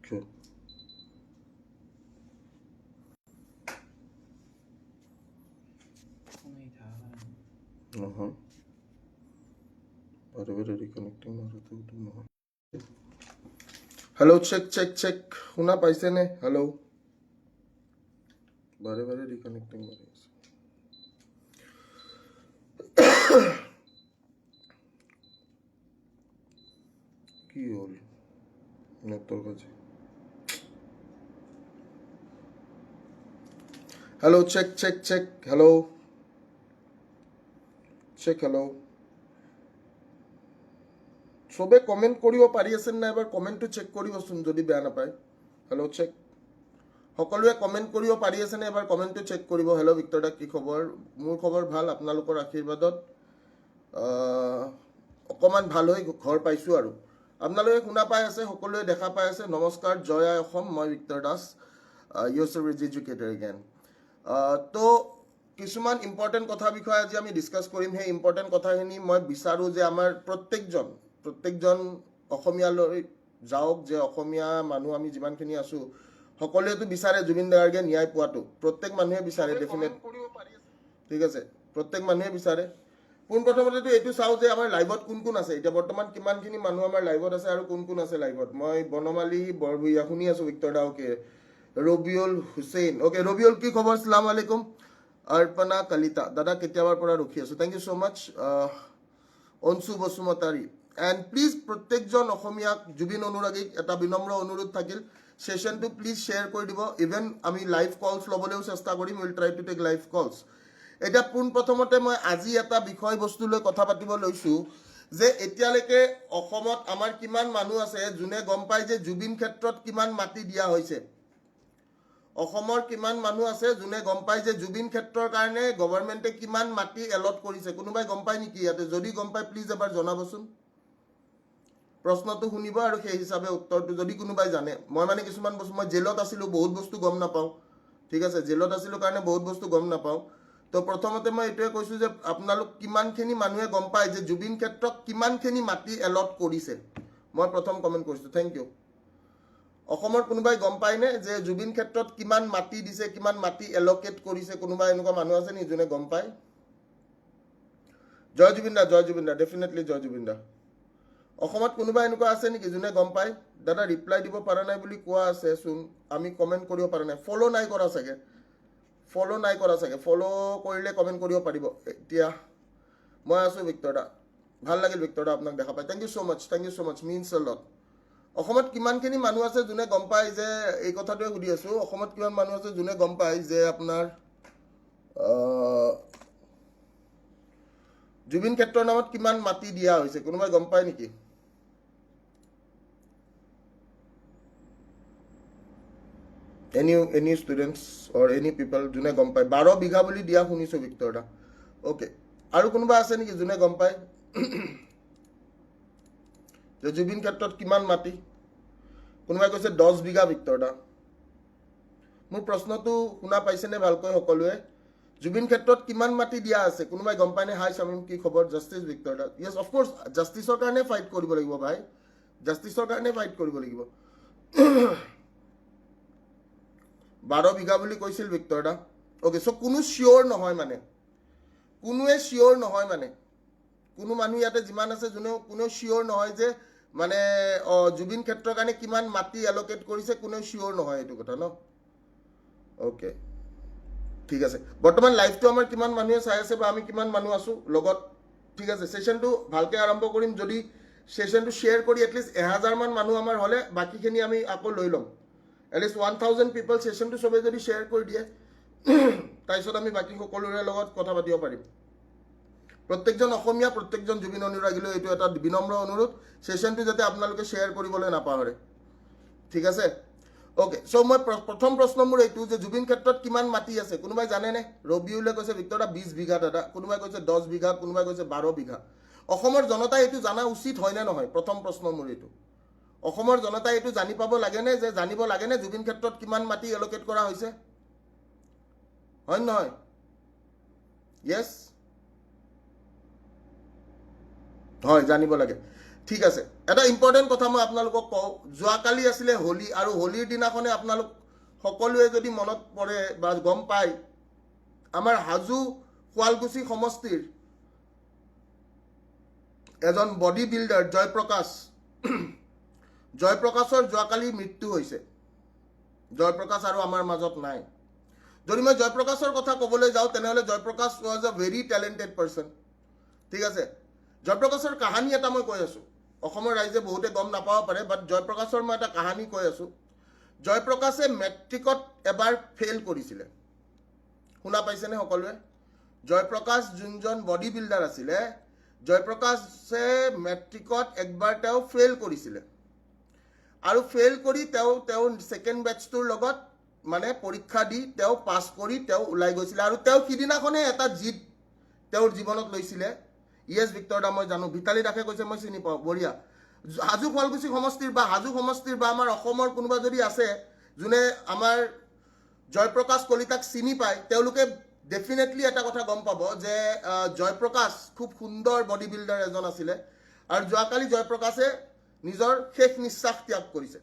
Sure. Whatever reconnecting or hello, check. Huna paise ne? Hello. Whatever reconnecting. কি হল network আছে hello check hello check hello সবে comment কৰিব পাৰি আছেন না এবাৰ কমেন্টটো চেক কৰিবচোন যদি বেয়া নাপায় হেল্ল' চেক সকলোৱে কমেন্ট কৰিব পাৰি আছে নে এবাৰ কমেন্টটো চেক কৰিব হেল্ল' ভিক্টৰ দা কি খবৰ মোৰ খবৰ ভাল আপোনালোকৰ আশীৰ্বাদত অকমান ভাল হৈ ঘৰ পাইছো আৰু আপোনালোকে শুনা পাই আছে সকলোৱে দেখা পাই আছে নমস্কাৰ জয় আই অসম মই Victor Das USA educator again তো কিছুমান ইম্পৰ্টেণ্ট কথা বিষয়ে আজি আমি ডিছকাছ কৰিম সেই ইম্পৰ্টেণ্ট কথাখিনি মই বিচাৰোঁ যে আমাৰ প্ৰত্যেকজন অসমীয়ালৈ যাওক যে অসমীয়া মানুহ আমি যিমানখিনি আছোঁ সকলোৱেতো বিচাৰে জুবিন গাৰ্গে ন্যায় পোৱাটো প্ৰত্যেক মানুহে বিচাৰে ডেফিনেট ঠিক আছে প্ৰত্যেক মানুহে বিচাৰে পোনপ্ৰথমতেতো এইটো চাওঁ যে আমাৰ লাইভত কোন আছে এতিয়া বৰ্তমান কিমানখিনি মানুহ আমাৰ লাইভত আছে আৰু কোন আছে লাইভত মই বনমালী বৰভূঞা শুনি আছোঁ ভিক্টৰ দা অ'কে ৰবিউল হুছেইন অ'কে ৰবিউল কি খবৰ আসসালামু আলাইকুম অৰ্পণা কলিতা দাদা কেতিয়াবাৰ পৰা ৰখি আছোঁ thank you so' much Anchu Basumatary and please প্ৰত্যেকজন অসমীয়াক জুবিন অনুৰাগীক এটা বিনম্ৰ অনুৰোধ থাকিল সেশ্যনটো প্লিজ শ্বেয়াৰ কৰি দিব ইভেন আমি লাইভ কলছ ল'বলৈও চেষ্টা কৰিম will try to take live calls এতিয়া পোনপ্ৰথমতে মই আজি এটা বিষয়বস্তু লৈ কথা পাতিব লৈছোঁ যে এতিয়ালৈকে অসমত আমাৰ কিমান মানুহ আছে যোনে গম পায় যে জুবিন ক্ষেত্ৰত কিমান মাটি দিয়া হৈছে অসমৰ কিমান মানুহ আছে যোনে গম পায় যে জুবিন ক্ষেত্ৰৰ কাৰণে গভৰ্ণমেণ্টে কিমান মাটি এলট কৰিছে কোনোবাই গম পায় নেকি ইয়াতে যদি গম পায় প্লিজ এবাৰ জনাবচোন প্ৰশ্নটো শুনিব আৰু সেই হিচাপে উত্তৰটো যদি কোনোবাই জানে মই মানে কিছুমান বস্তু মই জেলত আছিলোঁ বহুত বস্তু গম নাপাওঁ ঠিক আছে জেলত আছিলোঁ কাৰণে বহুত বস্তু গম নাপাওঁ তো প্ৰথমতে মই এইটোৱে কৈছোঁ যে আপোনালোক কিমানখিনি মানুহে গম পায় যে জুবিন ক্ষেত্ৰত কিমানখিনি মাটি এলট কৰিছে মই প্ৰথম কমেণ্ট কৰিছোঁ থেংক ইউ অসমৰ কোনোবাই গম পায়নে যে জুবিন ক্ষেত্ৰত কিমান মাটি দিছে কিমান মাটি এলকেট কৰিছে কোনোবা এনেকুৱা মানুহ আছে নি যোনে গম পায় জয় জুবিন দা ডেফিনেটলি জয় জুবিন দা অসমত কোনোবা এনেকুৱা আছে নেকি যোনে গম পায় দাদা ৰিপ্লাই দিব পৰা নাই বুলি কোৱা আছে চোন আমি কমেণ্ট কৰিব পৰা নাই ফ'ল' নাই কৰা চাগে ফ'ল' কৰিলে কমেণ্ট কৰিব পাৰিব এতিয়া মই আছোঁ ভিক্টৰ দা ভাল লাগিল ভিক্টৰ দা আপোনাক দেখা পাই thank you so' much means a lot অসমত কিমানখিনি মানুহ আছে যোনে গম পায় যে এই কথাটোৱে সুধি আছোঁ অসমত কিমান মানুহ আছে যোনে গম পায় যে আপোনাৰ জুবিন ক্ষেত্ৰৰ নামত কিমান মাটি দিয়া হৈছে কোনোবাই গম পায় নেকি any students or any people যোনে গম পায় 12 বিঘা বুলি দিয়া শুনিছোঁ ভিক্টৰ দা অ'কে আৰু কোনোবা আছে নেকি যোনে গম পায় যে জুবিন ক্ষেত্ৰত কিমান মাটি কোনোবাই কৈছে 10 বিঘা ভিক্টৰ দা মোৰ প্ৰশ্নটো শুনা পাইছেনে ভালকৈ সকলোৱে জুবিন ক্ষেত্ৰত কিমান মাটি দিয়া আছে কোনোবাই গম পায়নে হাই শামিম কি খবৰ জাষ্টিছ ভিক্টৰ দা য়েছ অফক'ৰ্ছ জাষ্টিছৰ কাৰণে ফাইট কৰিব লাগিব ভাই জাষ্টিছৰ কাৰণে ফাইট কৰিব লাগিব 12 বিঘা বুলি কৈছিল ভিক্টৰ দা অ'কে চ' কোনো চিয়'ৰ নহয় মানে কোনো মানুহ ইয়াতে যিমান আছে কোনেও চিয়'ৰ নহয় যে মানে জুবিন ক্ষেত্ৰৰ কাৰণে কিমান মাটি এলকেট কৰিছে কোনেও চিয়'ৰ নহয় এইটো কথা ন অ'কে ঠিক আছে বৰ্তমান লাইভটো আমাৰ কিমান মানুহে চাই আছে বা আমি কিমান মানুহ আছোঁ লগত ঠিক আছে ছেশ্যনটো ভালকৈ আৰম্ভ কৰিম যদি ছেশ্যনটো শ্বেয়াৰ কৰি এটলিষ্ট 1000 মান মানুহ আমাৰ হ'লে বাকীখিনি আমি আকৌ লৈ ল'ম এটলিষ্ট 1000 পিপল ছেশ্যনটো চবে যদি শ্বেয়াৰ কৰি দিয়ে তাৰপিছত আমি বাকী সকলোৰে লগত কথা পাতিব পাৰিম প্ৰত্যেকজন অসমীয়া প্ৰত্যেকজন জুবিন অনুৰাগীলৈ এইটো এটা বিনম্ৰ অনুৰোধ ছেশ্যনটো যাতে আপোনালোকে শ্বেয়াৰ কৰিবলৈ নাপাহৰে ঠিক আছে অ'কে চ' মই প্ৰথম প্ৰশ্ন মোৰ এইটো যে জুবিন ক্ষেত্ৰত কিমান মাটি আছে কোনোবাই জানেনে ৰবিউলে কৈছে ভিক্টৰ দা 20 বিঘা দাদা কোনোবাই কৈছে 10 বিঘা কোনোবাই কৈছে 12 বিঘা অসমৰ জনতাই এইটো জানা উচিত হয়নে নহয় প্ৰথম প্ৰশ্ন মোৰ এইটো অসমৰ জনতাই এইটো জানিব লাগেনে জুবিন ক্ষেত্ৰত কিমান মাটি এলকেট কৰা হৈছে হয় নহয় য়েছ হয় জানিব লাগে ঠিক আছে, এটা ইম্পৰ্টেণ্ট কথা মই আপোনালোকক কওঁ। যোৱাকালি আছিলে হোলী, আৰু হোলীৰ দিনাখনে আপোনালোক সকলোৱে যদি মনত পৰে বা গম পায়, আমাৰ হাজো শুৱালকুছি সমষ্টিৰ এজন বডি বিল্ডাৰ জয়প্ৰকাশৰ যোৱাকালি মৃত্যু হৈছে। জয়প্ৰকাশ আৰু আমাৰ মাজত নাই। যদি মই জয়প্ৰকাশৰ কথা ক'বলৈ যাওঁ, তেনেহ'লে Jayprakash was a very talented person. ঠিক আছে, জয়প্ৰকাশৰ কাহানী এটা মই কৈ আছোঁ। অসমৰ ৰাইজে বহুতে গম নাপাব পাৰে, বাট জয়প্ৰকাশৰ মই এটা কাহানী কৈ আছোঁ। জয়প্ৰকাশে মেট্ৰিকত এবাৰ ফেইল কৰিছিলে। শুনা পাইছেনে সকলোৱে? জয়প্ৰকাশ যোনজন বডি বিল্ডাৰ আছিলে, জয়প্ৰকাশে মেট্ৰিকত একবাৰ তেওঁ ফেইল কৰিছিলে, আৰু ফেইল কৰি তেওঁ ছেকেণ্ড বেটছটোৰ লগত মানে পৰীক্ষা দি তেওঁ পাছ কৰি তেওঁ ওলাই গৈছিলে। আৰু তেওঁ সিদিনাখনে এটা জিদ তেওঁৰ জীৱনত লৈছিলে। ইয়েছ ভিক্টৰ দা, মই জানো। ভিতালী দাসে কৈছে, মই চিনি পাওঁ, বঢ়িয়া। হাজো শুৱালকুছি সমষ্টিৰ বা আমাৰ অসমৰ কোনোবা যদি আছে যোনে আমাৰ জয়প্ৰকাশ কলিতাক চিনি পায়, তেওঁলোকে ডেফিনেটলি এটা কথা গম পাব যে জয়প্ৰকাশ খুব সুন্দৰ বডি বিল্ডাৰ এজন আছিলে। আৰু যোৱাকালি জয়প্ৰকাশে নিজৰ শেষ নিশ্বাস ত্যাগ কৰিছে।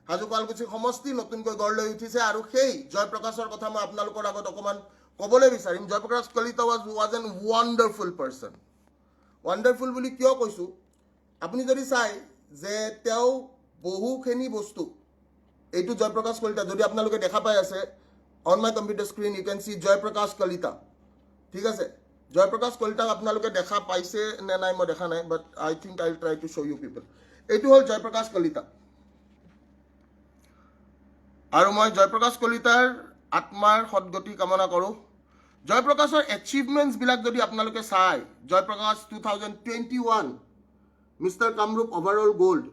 হাজো শুৱালকুছি সমষ্টি নতুনকৈ গঢ় লৈ উঠিছে, আৰু সেই জয়প্ৰকাশৰ কথা মই আপোনালোকৰ আগত অকণমান ক'বলৈ বিচাৰিম। Jayprakash Kalita was an wonderful person. Wonderful বুলি কিয় কৈছোঁ, আপুনি যদি চাই যে তেওঁ বহুখিনি বস্তু, এইটো জয়প্ৰকাশ কলিতা, যদি আপোনালোকে দেখা পাই আছে on my computer screen, you can see Jayprakash Kalita. ঠিক আছে, জয়প্ৰকাশ কলিতাক আপোনালোকে দেখা পাইছে নে নাই মই দেখা নাই, but I think I will try to show' you people. এইটো হ'ল জয়প্ৰকাশ কলিতা। আৰু মই জয়প্ৰকাশ কলিতাৰ আত্মাৰ সদগতি কামনা কৰোঁ। জয়প্ৰকাশৰ এচিভমেণ্টছবিলাক যদি আপোনালোকে চাই, Jayprakash 2021 mister Kamrup overall gold,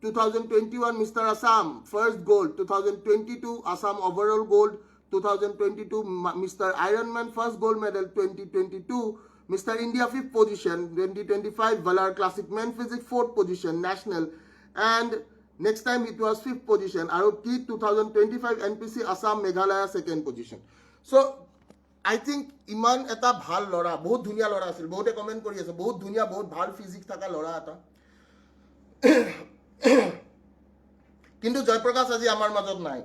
2021 mister Assam first gold, 2022 Assam overall gold, 2022 mister ironman first gold medal, 2022 mister India 5th position, 2025 valour classic men physique 4th position national, and next time it was 5th position, আৰু 2025 NPC Assam Meghalaya 2nd position. So' I think ইমান এটা ভাল ল'ৰা, বহুত ধুনীয়া ল'ৰা আছিল। বহুতে কমেণ্ট কৰি আছে, বহুত ধুনীয়া, বহুত ভাল ফিজিক্স থকা ল'ৰা এটা। কিন্তু জয়প্ৰকাশ আজি আমাৰ মাজত নাই।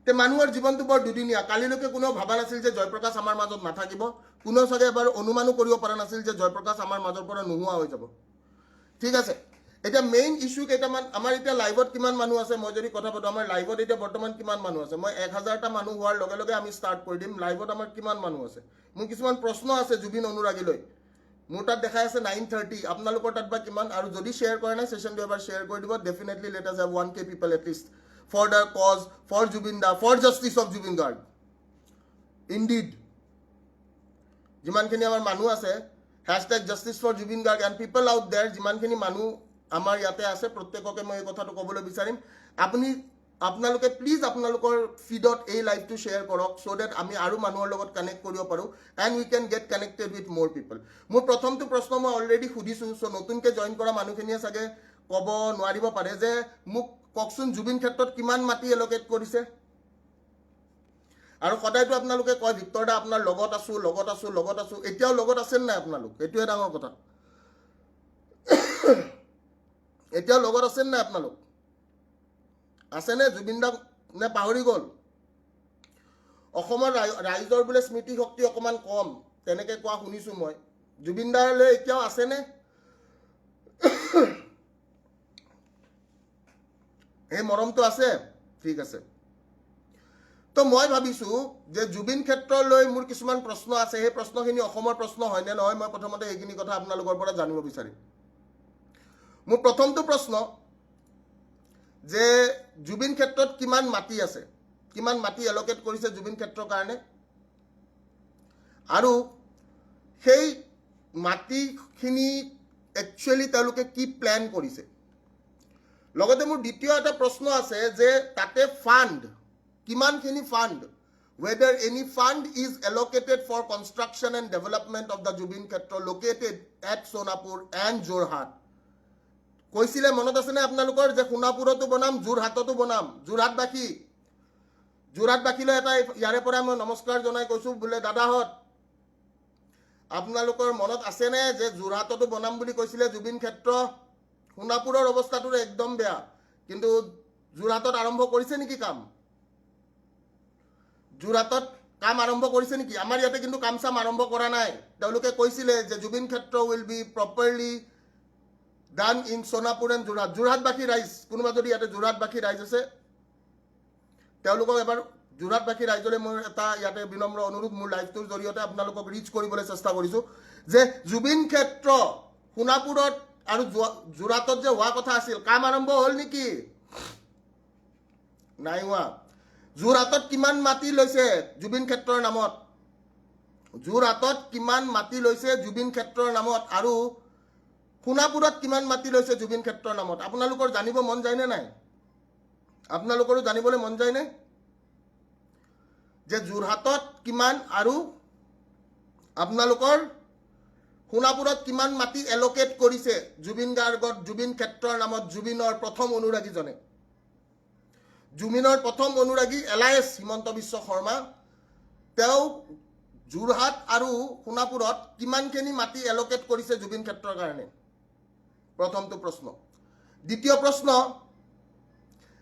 তে মানুহৰ জীৱনটো বৰ দুদিনীয়া। কালিলৈকে কোনেও ভাবা নাছিল যে জয়প্ৰকাশ আমাৰ মাজত নাথাকিব। কোনেও চাগে এবাৰ অনুমানো কৰিব পৰা নাছিল যে জয়প্ৰকাশ আমাৰ মাজৰ পৰা নোহোৱা হৈ যাব। ঠিক আছে, এতিয়া মেইন ইছ্যু কেইটামান, আমাৰ এতিয়া লাইভত কিমান মানুহ আছে মই যদি কথা পাতোঁ, আমাৰ লাইভত এতিয়া বৰ্তমান কিমান মানুহ আছে, মই 1000টা মানুহ হোৱাৰ লগে লগে আমি ষ্টাৰ্ট কৰি দিম। লাইভত আমাৰ কিমান মানুহ আছে, মোৰ কিছুমান প্ৰশ্ন আছে জুবিন অনুৰাগীলৈ। মোৰ তাত দেখাই আছে 930, আপোনালোকৰ তাত বা কিমান? আৰু যদি শ্বেয়াৰ কৰা নাই ছেশ্যনটো এবাৰ শ্বেয়াৰ কৰি দিব। Definitely let us have 1K people at least for the cause, for Zubeen da, for justice of Zubeen Garg. Indeed যিমানখিনি আমাৰ মানুহ আছে, hashtag justice for Zubeen Garg and people out there, যিমানখিনি মানুহ আমাৰ ইয়াতে আছে প্ৰত্যেককে মই এই কথাটো ক'বলৈ বিচাৰিম, আপোনালোকে প্লিজ আপোনালোকৰ ফিডত এই লাইভটো শ্বেয়াৰ কৰক, চ' ডেট আমি আৰু মানুহৰ লগত কানেক্ট কৰিব পাৰোঁ and we can get connected with মোৰ পিপল। মোৰ প্ৰথমটো প্ৰশ্ন মই অলৰেডি সুধিছোঁ, চ' নতুনকৈ জইন কৰা মানুহখিনিয়ে চাগে ক'ব নোৱাৰিব পাৰে যে মোক কওকচোন জুবিন ক্ষেত্ৰত কিমান মাটি এল'কেট কৰিছে। আৰু সদায়তো আপোনালোকে কয় ভিক্টৰ দা আপোনাৰ লগত আছোঁ, এতিয়াও লগত আছেনে নাই আপোনালোক? এইটোৱে ডাঙৰ কথা। এতিয়াও লগত আছেনে নাই আপোনালোক? আছেনে? জুবিন দা নে পাহৰি গ'ল? অসমৰ ৰাইজৰ বোলে স্মৃতি শক্তি অকণমান কম, তেনেকৈ কোৱা শুনিছোঁ মই। জুবিন দালৈ এতিয়াও আছেনে? এই মৰমটো আছে? ঠিক আছে। তো মই ভাবিছোঁ যে জুবিন ক্ষেত্ৰলৈ মোৰ কিছুমান প্ৰশ্ন আছে, সেই প্ৰশ্নখিনি অসমৰ প্ৰশ্ন হয়নে নহয়, মই প্ৰথমতে এইখিনি কথা আপোনালোকৰ পৰা জানিব বিচাৰিম। মোৰ প্ৰথমটো প্ৰশ্ন যে জুবিন ক্ষেত্ৰত কিমান মাটি আছে, কিমান মাটি এল'কেট কৰিছে জুবিন ক্ষেত্ৰৰ কাৰণে, আৰু সেই মাটিখিনি একচুৱেলি তেওঁলোকে কি প্লেন কৰিছে। লগতে মোৰ দ্বিতীয় এটা প্ৰশ্ন আছে যে তাতে ফাণ্ড, কিমানখিনি fund, whether any fund is allocated for construction and development of the Jubin Khetra located at Sonapur and Jorhat. কৈছিলে মনত আছেনে আপোনালোকৰ যে সোণাপুৰতো বনাম, যোৰহাটতো বনাম। যোৰহাটবাসীলৈ এটা ইয়াৰে পৰা মই নমস্কাৰ জনাই কৈছোঁ বোলে দাদাহঁত, আপোনালোকৰ মনত আছেনে যে যোৰহাটতো বনাম বুলি কৈছিলে জুবিন ক্ষেত্ৰ? সোণাপুৰৰ অৱস্থাটো একদম বেয়া, কিন্তু যোৰহাটত আৰম্ভ কৰিছে নেকি কাম? যোৰহাটত কাম আৰম্ভ কৰিছে নেকি? আমাৰ ইয়াতে কিন্তু কাম চাম আৰম্ভ কৰা নাই। তেওঁলোকে কৈছিলে যে Zubeen Kshetra will be properly done in Sonapur and Jorhat. যোৰহাটবাসী ৰাইজ, কোনোবা যদি ইয়াতে যোৰহাটবাসী ৰাইজ আছে, তেওঁলোকক এবাৰ যোৰহাটবাসী ৰাইজৰে মোৰ এটা ইয়াতে বিনম্ৰ অনুৰোধ, মোৰ লাইভটোৰ জৰিয়তে আপোনালোকক ৰিচ কৰিবলৈ চেষ্টা কৰিছোঁ যে জুবিন ক্ষেত্ৰ সোণাপুৰত আৰু যোৰহাটত যে হোৱা কথা আছিল, কাম আৰম্ভ হ'ল নেকি? নাই হোৱা। যোৰহাটত কিমান মাটি লৈছে জুবিন ক্ষেত্ৰৰ নামত? যোৰহাটত কিমান মাটি লৈছে জুবিন ক্ষেত্ৰৰ নামত আৰু সোণাপুৰত কিমান মাটি লৈছে জুবিন ক্ষেত্ৰৰ নামত? আপোনালোকৰ জানিব মন যায়নে নাই? আপোনালোকৰো জানিবলৈ মন যায়নে যে যোৰহাটত কিমান আৰু আপোনালোকৰ সোণাপুৰত কিমান মাটি এল'কেট কৰিছে জুবিন গাৰ্গত জুবিন ক্ষেত্ৰৰ নামত? জুবিনৰ প্ৰথম অনুৰাগীজনে, জুবিনৰ প্ৰথম অনুৰাগী এলায়েছ হিমন্ত বিশ্ব শৰ্মা, তেওঁ যোৰহাট আৰু সোণাপুৰত কিমানখিনি মাটি এল'কেট কৰিছে জুবিন ক্ষেত্ৰৰ কাৰণে? প্ৰথমটো প্ৰশ্ন। দ্বিতীয় প্ৰশ্ন,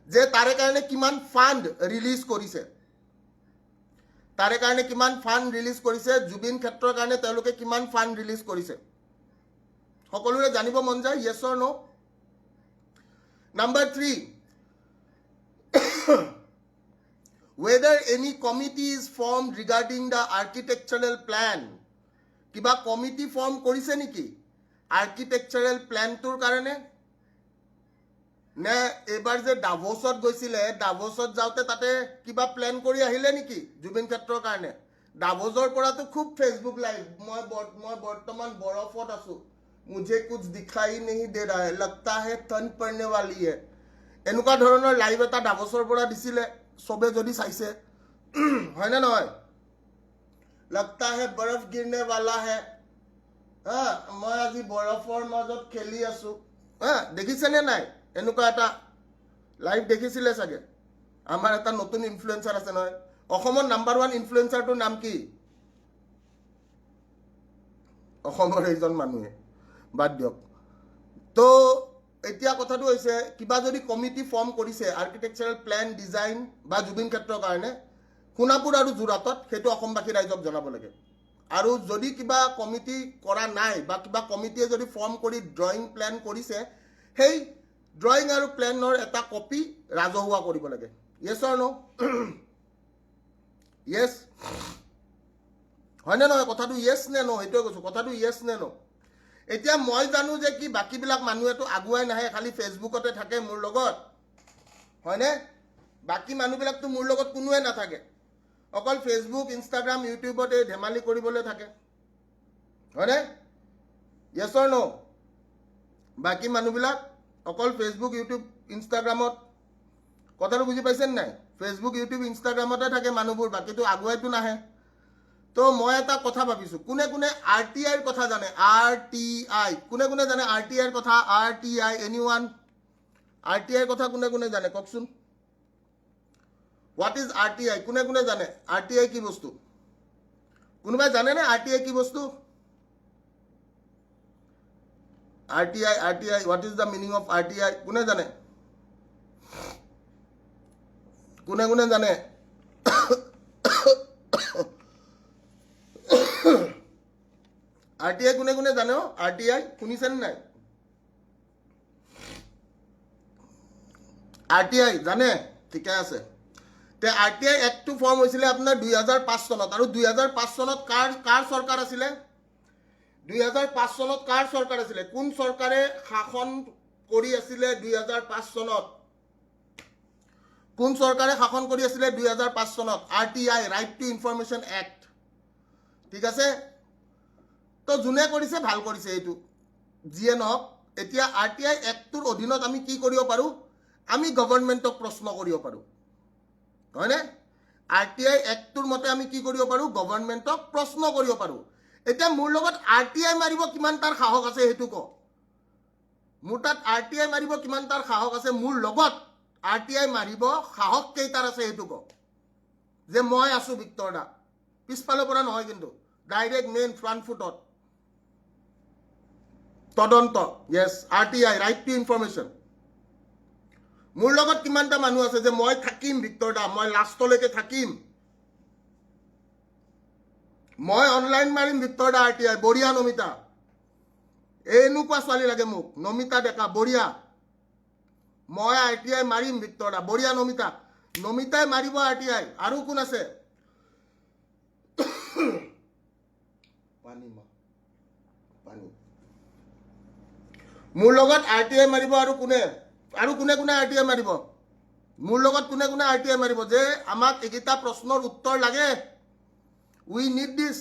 যে তাৰে কাৰণে কিমান ফাণ্ড ৰিলিজ কৰিছে? তাৰে কাৰণে কিমান ফাণ্ড ৰিলিজ কৰিছে? জুবিন ক্ষেত্ৰৰ কাৰণে তেওঁলোকে কিমান ফাণ্ড ৰিলিজ কৰিছে? সকলোৰে জানিব মন যায়, yes or no? Number 3, whether any committee is formed regarding the architectural plan. কিবা কমিটি ফৰ্ম কৰিছে নেকি আৰ্কিটেকচাৰেল প্লেনটোৰ কাৰণে? নে এইবাৰ যে ডাভোছত গৈছিলে, ডাভোছত যাওঁতে তাতে কিবা প্লেন কৰি আহিলে নেকি জুবিন ক্ষেত্ৰৰ কাৰণে? ডাভোছৰ পৰাতো খুব ফেচবুক লাইভ, মই বৰ্তমান বৰফত আছো, মুঝে কুছ দিখাই নেহি দে ৰহা হে, লগতা হে ঠণ্ড পৰনে ৱালি হে, এনেকুৱা ধৰণৰ লাইভ এটা ডাভোছৰ পৰা দিছিলে, চবে যদি চাইছে, হয়নে নহয়? লগতা হে বৰফ গিৰনে ৱালা হে, মই আজি বৰফৰ মাজত খেলি আছো, দেখিছেনে নাই? এনেকুৱা এটা লাইভ দেখিছিলে চাগে। আমাৰ এটা নতুন ইনফ্লুৱেঞ্চাৰ আছে নহয়, অসমৰ নাম্বাৰ 1 ইনফ্লুৱেঞ্চাৰটোৰ নাম কি? অসমৰ এইজন মানুহে, বাদ দিয়ক। তো এতিয়া কথাটো হৈছে, কিবা যদি কমিটি ফৰ্ম কৰিছে আৰ্কিটেকচাৰেল প্লেন ডিজাইন বা জুবিন ক্ষেত্ৰৰ কাৰণে সোণাপুৰ আৰু যোৰহাটত, সেইটো অসমবাসী ৰাইজক জনাব লাগে। আৰু যদি কিবা কমিটি কৰা নাই বা কিবা কমিটিয়ে যদি ফৰ্ম কৰি ড্ৰয়িং প্লেন কৰিছে, সেই ড্ৰয়িং আৰু প্লেনৰ এটা কপি ৰাজহুৱা কৰিব লাগে। য়েছ অৰ নো? য়েছ হয়নে নহয়? কথাটো য়েছ নে নো? সেইটোৱে কৈছোঁ, কথাটো য়েছ নে নো? এতিয়া মই জানো যে কি বাকীবিলাক মানুহেতো আগুৱাই নাহে, খালি ফেচবুকতে থাকে মোৰ লগত, হয়নে? বাকী মানুহবিলাকতো মোৰ লগত কোনোৱে নাথাকে, অকল ফেচবুক, ইনষ্টাগ্ৰাম, ইউটিউবত এই ধেমালি কৰিবলৈ থাকে, হয়নে? য়েছ অৰ নো? বাকী মানুহবিলাক অকল ফেচবুক, ইউটিউব, ইনষ্টাগ্ৰামত, কথাটো বুজি পাইছেনে নাই? ফেচবুক, ইউটিউব, ইনষ্টাগ্ৰামতে থাকে মানুহবোৰ, বাকীতো আগুৱাইতো নাহে। তো মই এটা কথা ভাবিছোঁ, কোনে কোনে RTIৰ কথা জানে? RTI কোনে কোনে জানে? RTIৰ কথা, RTI এনিৱান? RTIৰ কথা কোনে কোনে জানে কওকচোন? What is RTI? কোনে কোনে জানে RTI কি বস্তু? কোনোবাই জানেনে RTI কি বস্তু? RTI, what is the meaning of RTI? কোনে জানে? কোনে কোনে জানে? RTI কোনে কোনে জানে? RTI শুনিছেনে নাই? RTI জানে? ঠিকে আছে। তে RTI এক্টটো ফৰ্ম হৈছিলে আপোনাৰ 2005 চনত, আৰু 2005 চনত কাৰ চৰকাৰ আছিলে? 2005 চনত কাৰ চৰকাৰ আছিলে? কোন চৰকাৰে শাসন কৰি আছিলে 2005 চনত? কোন চৰকাৰে শাসন কৰি আছিলে 2005 চনত? RTI, right to information act. ঠিক আছে? তো যোনে কৰিছে ভাল কৰিছে, এইটো যিয়ে নহওক। এতিয়া RTI এক্টটোৰ অধীনত আমি কি কৰিব পাৰোঁ? আমি গভৰ্ণমেণ্টক প্ৰশ্ন কৰিব পাৰোঁ, হয়নে? RTI এক্টটোৰ মতে আমি কি কৰিব পাৰোঁ? গভৰ্ণমেণ্টক প্ৰশ্ন কৰিব পাৰোঁ। এতিয়া মোৰ লগত RTI মাৰিব কিমান তাৰ সাহস আছে সেইটো কওক। মোৰ তাত RTI মাৰিব কিমান তাৰ সাহস আছে? মোৰ লগত RTI মাৰিব সাহস কেইটাৰ আছে সেইটো কওক। যে মই আছোঁ ভিক্টৰ দা, পিছফালৰ পৰা নহয় কিন্তু, ডাইৰেক্ট মেইন ফ্ৰণ্ট ফুটত তদন্ত য়েছ RTI ৰাইট টু ইনফৰমেশ্যন মোৰ লগত কিমানটা মানুহ আছে যে মই থাকিম ভিক্টৰ দা মই লাষ্টলৈকে থাকিম মই অনলাইন মাৰিম ভিক্টৰ দা RTI বঢ়িয়া নমিতা এনেকুৱা ছোৱালী লাগে মোক নমিতা ডেকা বঢ়িয়া মই RTI মাৰিম ভিক্টৰ দা বঢ়িয়া নমিতাই মাৰিব RTI আৰু কোন আছে পানী মোৰ লগত RTI মাৰিব আৰু কোনে RTI মাৰিব মোৰ লগত কোনে RTI মাৰিব যে আমাক এইকেইটা প্ৰশ্নৰ উত্তৰ লাগে উই নিড দিছ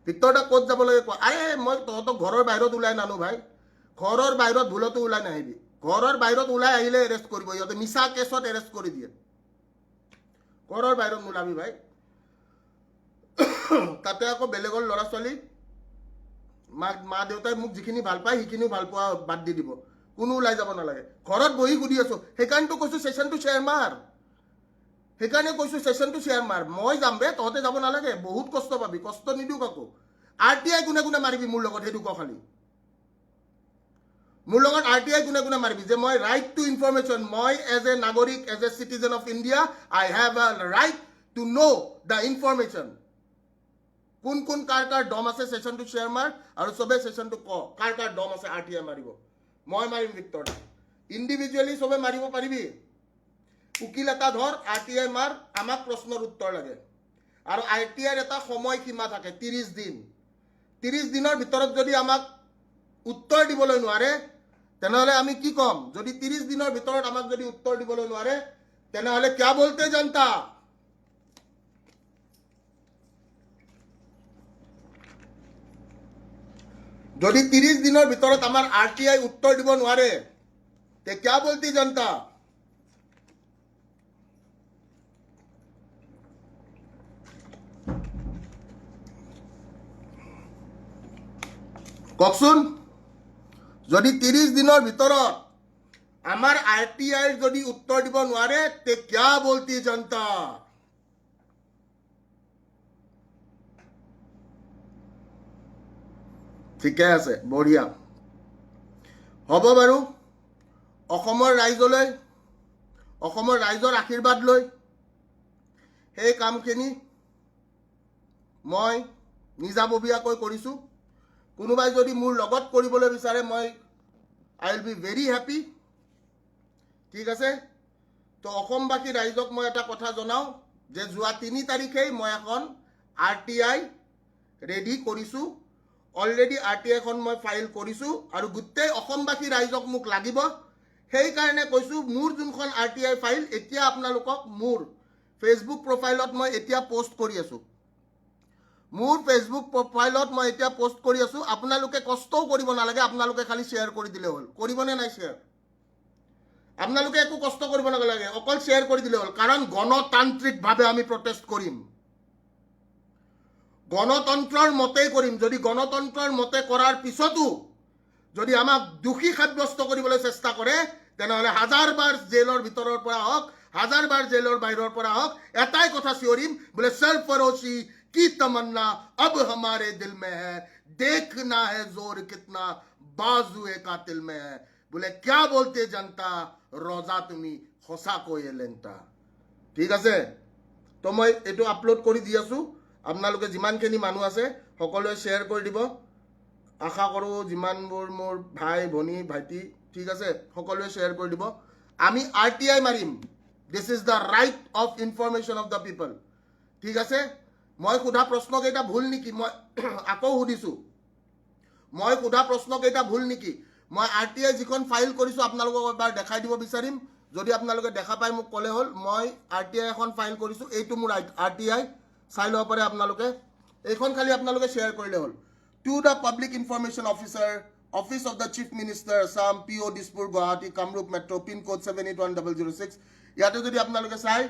ভিক্টৰ দা ক'ত যাব লাগে কোৱা আৰে মই তহঁতক ঘৰৰ বাহিৰত ওলাই নানো ভাই ঘৰৰ বাহিৰত ভুলতো ওলাই নাহিবি ঘৰৰ বাহিৰত ওলাই আহিলে এৰেষ্ট কৰিব ইহঁতে মিছা কেছত এৰেষ্ট কৰি দিয়ে ঘৰৰ বাহিৰত নোলাবি ভাই তাতে আকৌ বেলেগৰ ল'ৰা ছোৱালী মা দেউতাই মোক যিখিনি ভাল পায় সেইখিনিও ভাল পোৱা বাদ দি দিব কোনো ওলাই যাব নালাগে ঘৰত বহি সুধি আছো সেইকাৰণেতো কৈছো সেশনটো শ্বেয়াৰ মাৰ সেইকাৰণে কৈছো সেশনটো শ্বেয়াৰ মাৰ মই যাম বে তহঁতে যাব নালাগে বহুত কষ্ট পাবি কষ্ট নিদিও কাকো RTI কোনে মাৰিবি মোৰ লগত সেইটো ক খালি মোৰ লগত RTI কোনে মাৰিবি যে মই ৰাইট টু ইনফৰমেশ্যন মই এজ এ নাগৰিক as a citizen of India I have a right to know the information কোন কাৰ দম আছে সেশনটো শ্বেয়াৰ মাৰ আৰু চবে সেশনটো ক কাৰ দম আছে RTI মাৰিব মই মাৰিম ভিক্টৰ দা ইণ্ডিভিজুৱেলি চবে মাৰিব পাৰিবি উকিল এটা ধৰ RTI মাৰ আমাক প্ৰশ্নৰ উত্তৰ লাগে আৰু RTIৰ এটা সময় সীমা থাকে 30 দিন 30 দিনৰ ভিতৰত যদি আমাক উত্তৰ দিবলৈ নোৱাৰে তেনেহলে আমি কি কম যদি 30 দিনৰ ভিতৰত আমাক যদি উত্তৰ দিবলৈ নোৱাৰে তেনেহলে क्या बोलते जनता যদি 30 দিনৰ ভিতৰত আমাৰ RTI উত্তৰ দিব নোৱাৰে তে क्या बोलती जनता ককচোন যদি 30 দিনৰ ভিতৰত আমাৰ RTI যদি উত্তৰ দিব নোৱাৰে তে क्या बोलती जनता ঠিকে আছে বঢ়িয়া হ'ব বাৰু অসমৰ ৰাইজৰ আশীৰ্বাদ লৈ এই কামখিনি মই নিজাববীয়াকৈ কৰিছো কোনোবাই যদি মোৰ লগত কৰিবলৈ বিচাৰে মই আই উইল বি ভেৰি হেপি ঠিক আছে তো অসমবাসী ৰাইজক মই এটা কথা জনাও যে যোৱা 3 তাৰিখেই মই এখন RTI ৰেডি কৰিছো অলৰেডি RTI খন মই ফাইল কৰিছো আৰু গোটেই অসমবাসী ৰাইজক মোক লাগিব সেই কাৰণে কৈছো মোৰ যোনখন RTI ফাইল এতিয়া আপোনালোকক মোৰ ফেসবুক প্ৰফাইলত মই এতিয়া পোষ্ট কৰি আছো মোৰ ফেসবুক প্ৰফাইলত মই এতিয়া পোষ্ট কৰি আছো আপোনালোকে কষ্টও কৰিব নালাগে আপোনালোকে খালি শেয়াৰ কৰি দিলে হ'ল কৰিবনে নাই শেয়াৰ আপোনালোকে একো কষ্ট কৰিব নালাগে অকল শেয়াৰ কৰি দিলে হ'ল কাৰণ গণতান্ত্ৰিকভাৱে আমি প্ৰটেষ্ট কৰিম গণতন্ত্ৰৰ মতেই কৰিম যদি গণতন্ত্ৰৰ মতে কৰাৰ পিছতো যদি আমাক দুখী সাব্যস্ত কৰিবলৈ চেষ্টা কৰে তেনেহলে হাজাৰবাৰ জেলৰ ভিতৰৰ পৰা হওক হাজাৰবাৰ জেলৰ বাহিৰৰ পৰা হওক এটাই কথা চিঞৰিম বোলে सरफरोशी की तमन्ना अब हमारे दिल में है देखना है जोर कितना बाजुए कातिल में है बोले क्या बोलते जनता रोजा तुम्ही সঁচাকৈ লেংটা ঠিক আছে তো মই এটো আপলোড কৰি দি আছো আপোনালোকে যিমানখিনি মানুহ আছে সকলোৱে শেয়াৰ কৰি দিব আশা কৰো যিমানবোৰ মোৰ ভাই ভনী ভাইটি ঠিক আছে সকলোৱে শেয়াৰ কৰি দিব আমি RTI মাৰিম this is the right of information of the people ঠিক আছে মই সোধা প্ৰশ্ন কেইটা ভুল নেকি মই আকৌ সুধিছো মই সোধা প্ৰশ্ন কেইটা ভুল নেকি মই RTI যিখন ফাইল কৰিছো আপোনালোকক এবাৰ দেখাই দিব বিচাৰিম যদি আপোনালোকে দেখা পাই মোক ক'লে হ'ল মই RTI এখন ফাইল কৰিছো এইটো মোৰ RTI চাই লব পাৰে আপোনালোকে এইখন খালি আপোনালোকে শেয়াৰ কৰিলে হ'ল to the public information officer office of the chief minister Assam PO Dispur Guwahati Kamrup metro' pin code 781006 ইয়াতে যদি আপোনালোকে চাই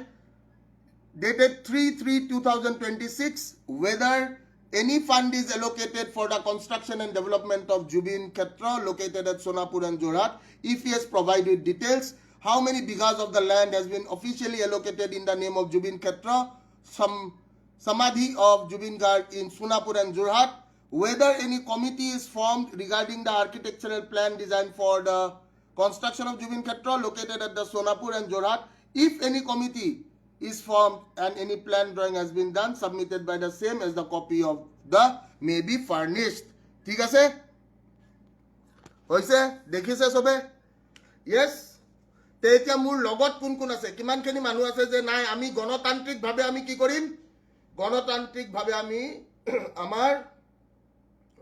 dated 3/3/2026 whether any fund is allocated for the construction and development of Jubin Khetra located at Sonapur and Jorhat if yes provide with details how many bighas of the land has been officially allocated in the name of Jubin Khetra Samadhi of Jubin Garg in Sonapur and Jorhat. Whether any committee is formed regarding the architectural plan design for the construction of Jubin Khetra located at the Sonapur and Jorhat. If any committee is formed and any plan drawing has been done, submitted by the same as the copy of the may be furnished. ঠিক আছে? হৈছে? দেখিছে সবে? Yes? তে এতিয়া মোৰ লগত কোন কোন আছে? কিমানখিনি মানুহ আছে যে নাই আমি গণতান্ত্ৰিকভাৱে আমি কি কৰিম? গণতান্ত্ৰিকভাৱে আমি আমাৰ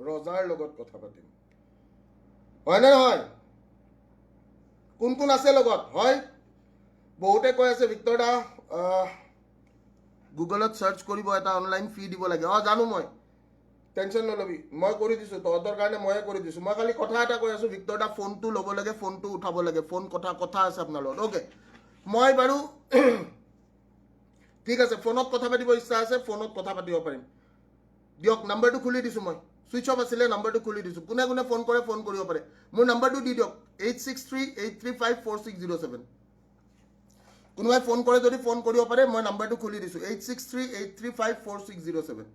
ৰজাৰ লগত কথা পাতিম। হয় নে নহয়? কোন কোন আছে লগত? হয়? বহুতে কৈ আছে ভিক্টৰ দা গুগলত সাৰ্চ কৰিব এটা অনলাইন ফি দিব লাগে। জানো মই। টেনশন নলবি। মই কৰি দিছো তহঁতৰ কাৰণে ময়ে কৰি দিছো। মই খালি কথা এটা কৈ আছো ভিক্টৰ দা ফোনটো ল'ব লাগে, ফোনটো উঠাব লাগে। ফোন কথা আছে আপোনাৰ লগত। ওকে। মই বাৰু ঠিক আছে ফোনত কথা পাতিব ইচ্ছা আছে ফোনত কথা পাতিব পাৰিম। দিয়ক নাম্বাৰটো খুলি দিছো মই। সুইচ অফ আছিলে নাম্বাৰটো খুলি দিছো। কোনে কোনে ফোন কৰে ফোন কৰিব পাৰে। মোৰ নাম্বাৰটো দি দিয়ক 8638354607। কোনোবাই ফোন কৰে যদি ফোন কৰিব পাৰে মই নাম্বাৰটো খুলি দিছো 8638354607।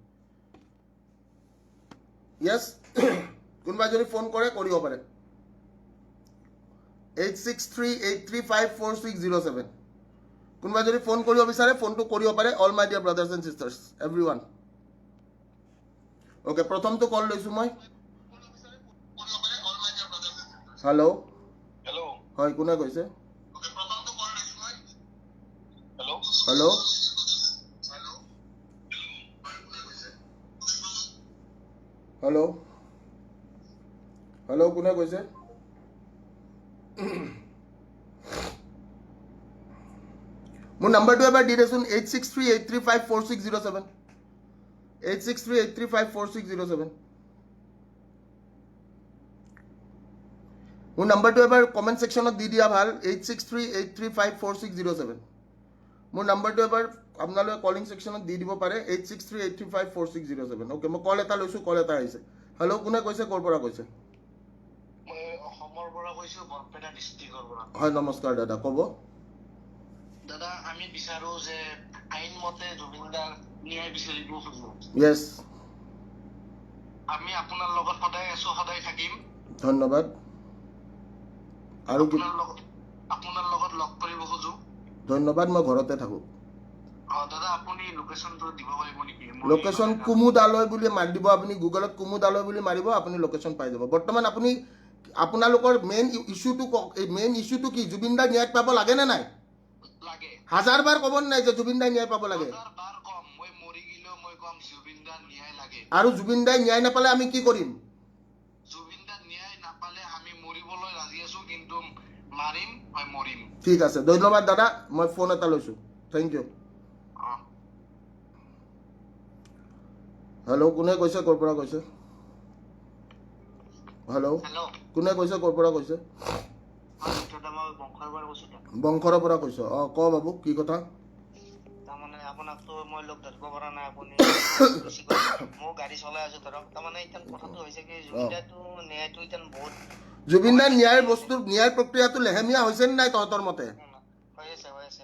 Yes? কোনোবাই যদি ফোন কৰে কৰিব পাৰে 8638354607। কোনোবাই যদি ফোন কৰিব বিচাৰে ফোনটো কৰিব পাৰে all my dear brothers and sisters everyone. Okay প্ৰথমটো কল লৈছো মই। হেল্ল' হেল্ল' হয় কোনে কৈছে? হেল্ল' হেল্ল' হেল্ল' হেল্ল' কোনে কৈছে? মোৰ নাম্বাৰটো এবাৰ দি দেচোন 8638354607 8638354607। মোৰ নাম্বাৰটো এবাৰ কমেণ্ট ছেকশ্যনত দি দিয়া ভাল 8638354607। মোৰ নাম্বাৰটো এবাৰ আপোনালোকে কলিং ছেকশ্যনত দি দিব পাৰে 8638354607। ওকে মই কল এটা লৈছোঁ কল এটা আহিছে। হেল্ল' কোনে কৈছে ক'ৰ পৰা কৈছে? মই অসমৰ পৰা কৈছো বৰপেটা ডিষ্ট্ৰিক্টৰ পৰা। হয় নমস্কাৰ দাদা ক'ব। দাদা আমি বিচাৰো যে আইন মতে জুবিনদাৰ ন্যায় বিচাৰিব খোজো। য়েছ আমি আপোনাৰ লগত সদায় আছো সদায় থাকিম। ধন্যবাদ। আৰু আপোনাৰ লগত লগ কৰিব খোজো। ধন্যবাদ মই ঘৰতে থাকোঁ। দাদা আপুনি লোকেশ্যনটো দিব পাৰিব নেকি? লোকেশ্যন কুমুদালয় বুলি মাৰি দিব আপুনি গুগলত কুমুদালয় বুলি মাৰিব আপুনি লোকেশ্যন পাই যাব। বৰ্তমান আপুনি আপোনালোকৰ মেইন ইছ্যুটো কি জুবিন দাই ন্যায় পাব লাগে নে নাই? লাগে। হাজাৰবাৰ ক'ব নাই যে জুবিন দাই ন্যায় পাব লাগে। হাজাৰবাৰ কম মই মৰি গিলেও মই কম জুবিন দাৰ ন্যায় লাগে। আৰু জুবিন দাই ন্যায় নাপালে আমি কি কৰিম? জুবিন দাৰ ন্যায় নাপালে আমি মৰিবলৈ ৰাজি আছো কিন্তু মাৰিম মই মৰিম। ঠিক আছে ধন্যবাদ দাদা মই ফোন এটা লৈছোঁ থেংক ইউ। হেল্ল' কোনে কৈছে ক'ৰ পৰা কৈছে? হেল্ল' কোনে কৈছে ক'ৰ পৰা কৈছে? বংশৰৰ পৰা কৈছ ক বাবু কি কথা? তাৰমানে আপোনাকতো মই লগ ধৰিব পৰা নাই আপুনি মই গাড়ী চলাই আছো ধৰক তাৰমানে এতিয়া কথাটো হৈছে কি জুবিনদাটো ন্যায়টো এতিয়া বহুত জুবিন দাৰ ন্যায় প্ৰক্ৰিয়াটো লেহেমীয়া হৈছে নে নাই তহঁতৰ মতে?